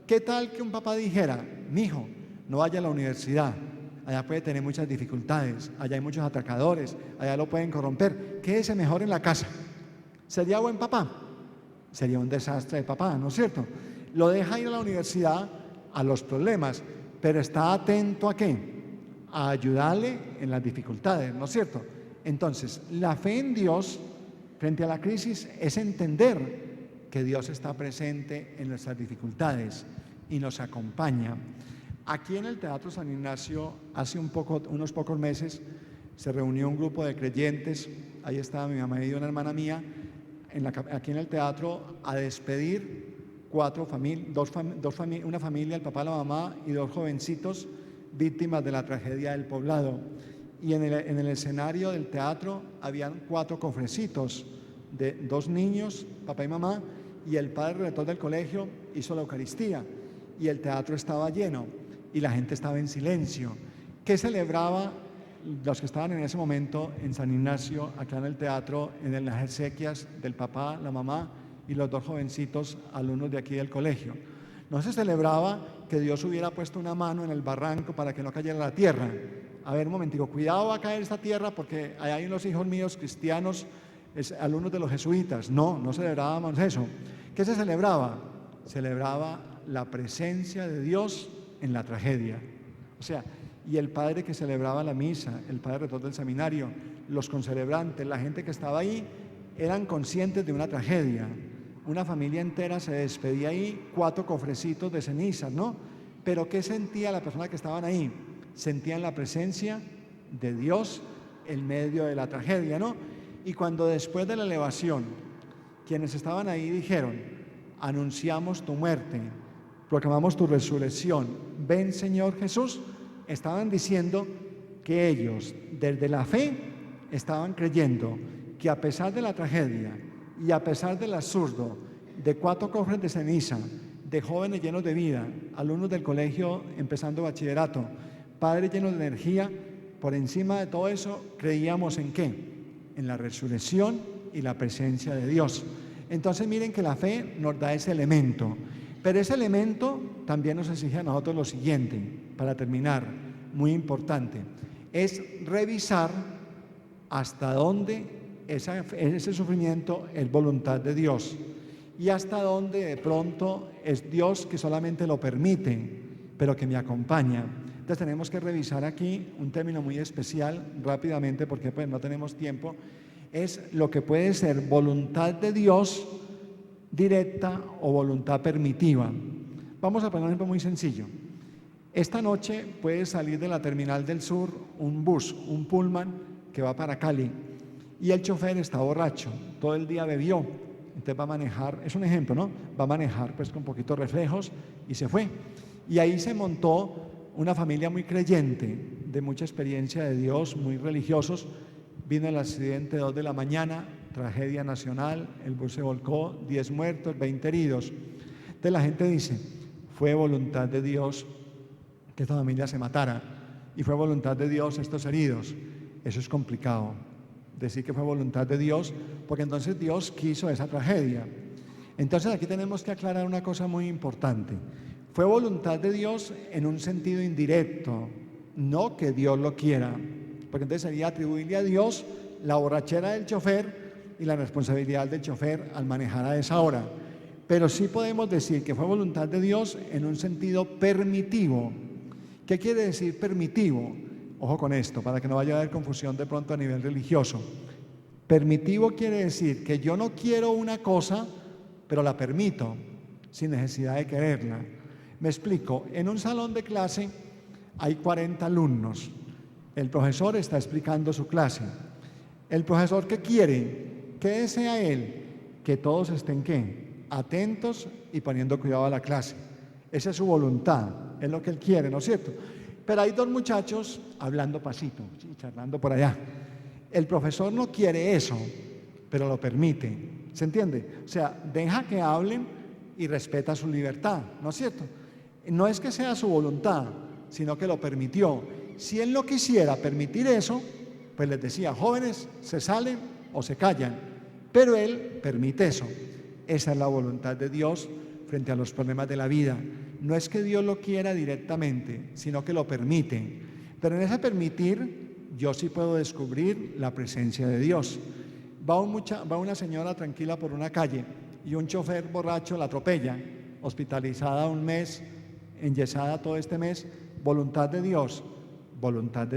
¿Qué tal que un papá dijera, mi hijo, no vaya a la universidad, allá puede tener muchas dificultades, allá hay muchos atracadores, allá lo pueden corromper, quédese mejor en la casa? ¿Sería buen papá? Sería un desastre de papá, ¿no es cierto? Lo deja ir a la universidad a los problemas, pero está atento ¿a qué? A ayudarle en las dificultades, ¿no es cierto? Entonces, la fe en Dios frente a la crisis es entender que Dios está presente en nuestras dificultades y nos acompaña. Aquí en el Teatro San Ignacio, hace unos pocos meses, se reunió un grupo de creyentes, ahí estaba mi mamá y una hermana mía, aquí en el teatro, a despedir una familia, el papá, la mamá y 2 jovencitos víctimas de la tragedia del Poblado. Y en el escenario del teatro habían 4 cofrecitos de 2 niños, papá y mamá, y el padre rector del colegio hizo la Eucaristía y el teatro estaba lleno y la gente estaba en silencio. ¿Qué celebraba los que estaban en ese momento en San Ignacio, acá en el teatro, en las exequias del papá, la mamá y los 2 jovencitos alumnos de aquí del colegio? No se celebraba que Dios hubiera puesto una mano en el barranco para que no cayera la tierra. A ver, un momentico, cuidado, va a caer esta tierra porque allá hay unos hijos míos cristianos, alumnos de los jesuitas. No celebrábamos eso. ¿Qué se celebraba? Celebraba la presencia de Dios en la tragedia. O sea, y el padre que celebraba la misa, el padre rector del seminario, los concelebrantes, la gente que estaba ahí, eran conscientes de una tragedia. Una familia entera se despedía ahí, 4 cofrecitos de cenizas, ¿no? Pero ¿qué sentía la persona que estaban ahí? Sentían la presencia de Dios en medio de la tragedia, ¿no? Y cuando después de la elevación, quienes estaban ahí dijeron: anunciamos tu muerte, proclamamos tu resurrección, ven Señor Jesús, estaban diciendo que ellos, desde la fe, estaban creyendo que a pesar de la tragedia y a pesar del absurdo de 4 cofres de ceniza, de jóvenes llenos de vida, alumnos del colegio empezando bachillerato, padres llenos de energía, por encima de todo eso, creíamos ¿en qué? En la resurrección y la presencia de Dios. Entonces miren que la fe nos da ese elemento, pero ese elemento también nos exige a nosotros lo siguiente, para terminar, muy importante, es revisar hasta dónde ese sufrimiento es voluntad de Dios y hasta dónde de pronto es Dios que solamente lo permite, pero que me acompaña. Entonces tenemos que revisar aquí un término muy especial rápidamente porque pues no tenemos tiempo. Es lo que puede ser voluntad de Dios directa o voluntad permitiva. Vamos a poner un ejemplo muy sencillo. Esta noche puede salir de la Terminal del Sur un bus, un pullman que va para Cali y el chofer está borracho, todo el día bebió, entonces va a manejar, es un ejemplo, ¿no? Va a manejar pues con poquitos reflejos y se fue. Y ahí se montó una familia muy creyente, de mucha experiencia de Dios, muy religiosos. Vino el accidente 2 de la mañana, tragedia nacional, el bus se volcó, 10 muertos, 20 heridos. Entonces la gente dice, fue voluntad de Dios que esta familia se matara y fue voluntad de Dios estos heridos. Eso es complicado, decir que fue voluntad de Dios, porque entonces Dios quiso esa tragedia. Entonces aquí tenemos que aclarar una cosa muy importante. Fue voluntad de Dios en un sentido indirecto, no que Dios lo quiera, porque entonces sería atribuirle a Dios la borrachera del chofer y la responsabilidad del chofer al manejar a esa hora. Pero sí podemos decir que fue voluntad de Dios en un sentido permitivo. ¿Qué quiere decir permitivo? Ojo con esto, para que no vaya a haber confusión de pronto a nivel religioso. Permitivo quiere decir que yo no quiero una cosa, pero la permito, sin necesidad de quererla. Me explico, en un salón de clase hay 40 alumnos. El profesor está explicando su clase. ¿El profesor qué quiere? ¿Qué desea él? Que todos estén ¿qué? Atentos y poniendo cuidado a la clase. Esa es su voluntad, es lo que él quiere, ¿no es cierto? Pero hay 2 muchachos hablando pasito, charlando por allá. El profesor no quiere eso, pero lo permite. ¿Se entiende? O sea, deja que hablen y respeta su libertad, ¿no es cierto? No es que sea su voluntad, sino que lo permitió. Si él no quisiera permitir eso, pues les decía, jóvenes, se salen o se callan. Pero él permite eso. Esa es la voluntad de Dios frente a los problemas de la vida. No es que Dios lo quiera directamente, sino que lo permite. Pero en ese permitir, yo sí puedo descubrir la presencia de Dios. Va una señora tranquila por una calle y un chofer borracho la atropella, hospitalizada 1 mes, enyesada todo este mes. Voluntad de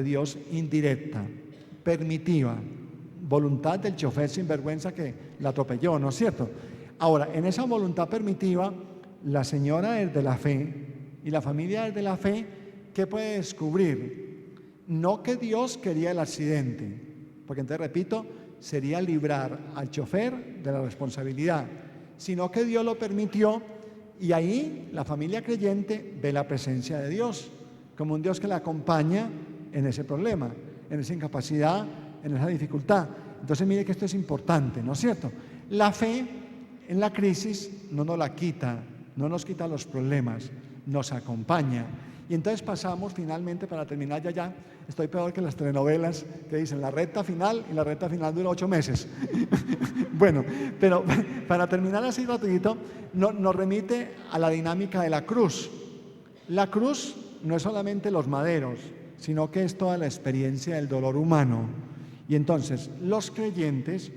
Dios indirecta, permitiva, voluntad del chofer sinvergüenza que la atropelló, ¿no es cierto? Ahora, en esa voluntad permitiva, la señora es de la fe y la familia es de la fe, ¿qué puede descubrir? No que Dios quería el accidente, porque entonces, repito, sería librar al chofer de la responsabilidad, sino que Dios lo permitió y ahí la familia creyente ve la presencia de Dios, como un Dios que la acompaña en ese problema, en esa incapacidad, en esa dificultad. Entonces mire que esto es importante, ¿no es cierto? La fe en la crisis no nos la quita, no nos quita los problemas, nos acompaña. Y entonces pasamos finalmente, para terminar ya, estoy peor que las telenovelas que dicen la recta final, y la recta final dura 8 meses. Bueno, pero para terminar así rapidito, nos remite a la dinámica de la cruz. La cruz no es solamente los maderos, sino que es toda la experiencia del dolor humano. Y entonces, los creyentes,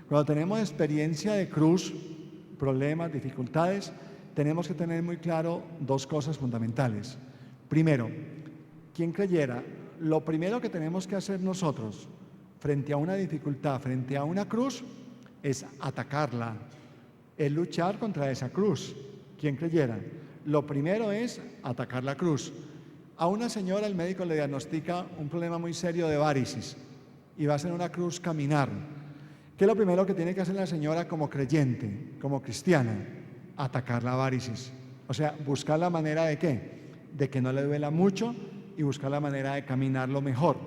cuando tenemos experiencia de cruz, problemas, dificultades, tenemos que tener muy claro dos cosas fundamentales. Primero, quien creyera, lo primero que tenemos que hacer nosotros frente a una dificultad, frente a una cruz, es atacarla, es luchar contra esa cruz. Quien creyera, lo primero es atacar la cruz. A una señora el médico le diagnostica un problema muy serio de váricis y va a hacer una cruz caminar. ¿Qué es lo primero que tiene que hacer la señora como creyente, como cristiana? Atacar la váricis. O sea, buscar la manera de ¿qué? De que no le duela mucho y buscar la manera de caminarlo mejor.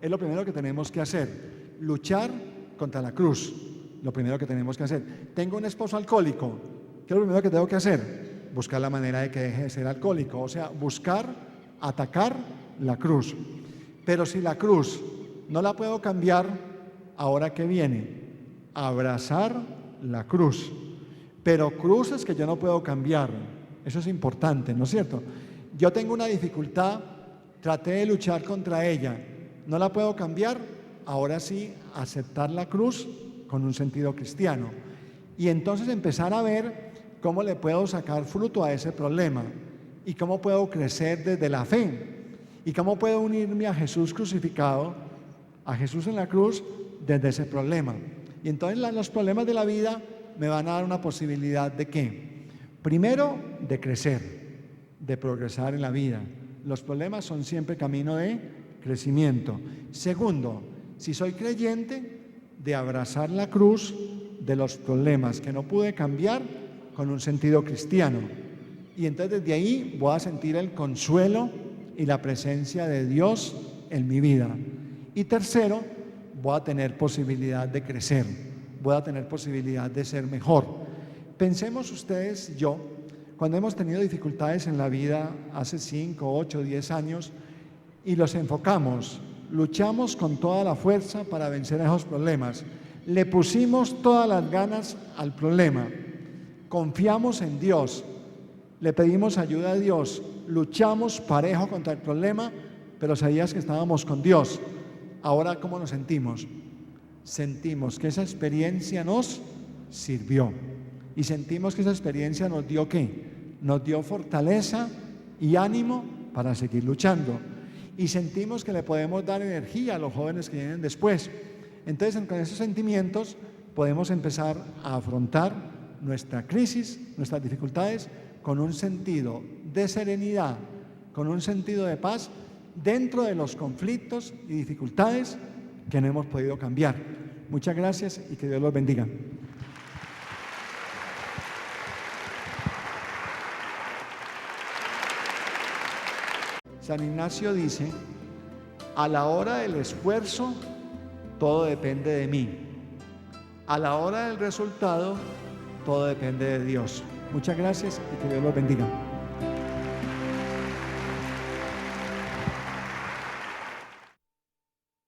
Es lo primero que tenemos que hacer, luchar contra la cruz. Lo primero que tenemos que hacer. Tengo un esposo alcohólico. ¿Qué es lo primero que tengo que hacer? Buscar la manera de que deje de ser alcohólico. O sea, buscar, atacar la cruz. Pero si la cruz no la puedo cambiar, ¿ahora qué viene? Abrazar la cruz. Pero cruces que yo no puedo cambiar. Eso es importante, ¿no es cierto? Yo tengo una dificultad, traté de luchar contra ella, no la puedo cambiar, ahora sí, aceptar la cruz con un sentido cristiano. Y entonces empezar a ver cómo le puedo sacar fruto a ese problema y cómo puedo crecer desde la fe y cómo puedo unirme a Jesús crucificado, a Jesús en la cruz, desde ese problema. Y entonces los problemas de la vida me van a dar una posibilidad de ¿qué? Primero, de crecer, de progresar en la vida. Los problemas son siempre camino de crecimiento. Segundo, si soy creyente, de abrazar la cruz de los problemas que no pude cambiar con un sentido cristiano. Y entonces desde ahí voy a sentir el consuelo y la presencia de Dios en mi vida. Y tercero, voy a tener posibilidad de crecer, voy a tener posibilidad de ser mejor. Pensemos ustedes, yo, cuando hemos tenido dificultades en la vida hace 5, 8, 10 años y los enfocamos, luchamos con toda la fuerza para vencer esos problemas, le pusimos todas las ganas al problema, confiamos en Dios, le pedimos ayuda a Dios, luchamos parejo contra el problema, pero sabías que estábamos con Dios. Ahora, ¿cómo nos sentimos? Sentimos que esa experiencia nos sirvió y sentimos que esa experiencia nos dio ¿qué? Nos dio fortaleza y ánimo para seguir luchando y sentimos que le podemos dar energía a los jóvenes que vienen después. Entonces, con esos sentimientos podemos empezar a afrontar nuestra crisis, nuestras dificultades con un sentido de serenidad, con un sentido de paz dentro de los conflictos y dificultades que no hemos podido cambiar. Muchas gracias y que Dios los bendiga. San Ignacio dice, a la hora del esfuerzo, todo depende de mí. A la hora del resultado, todo depende de Dios. Muchas gracias y que Dios los bendiga.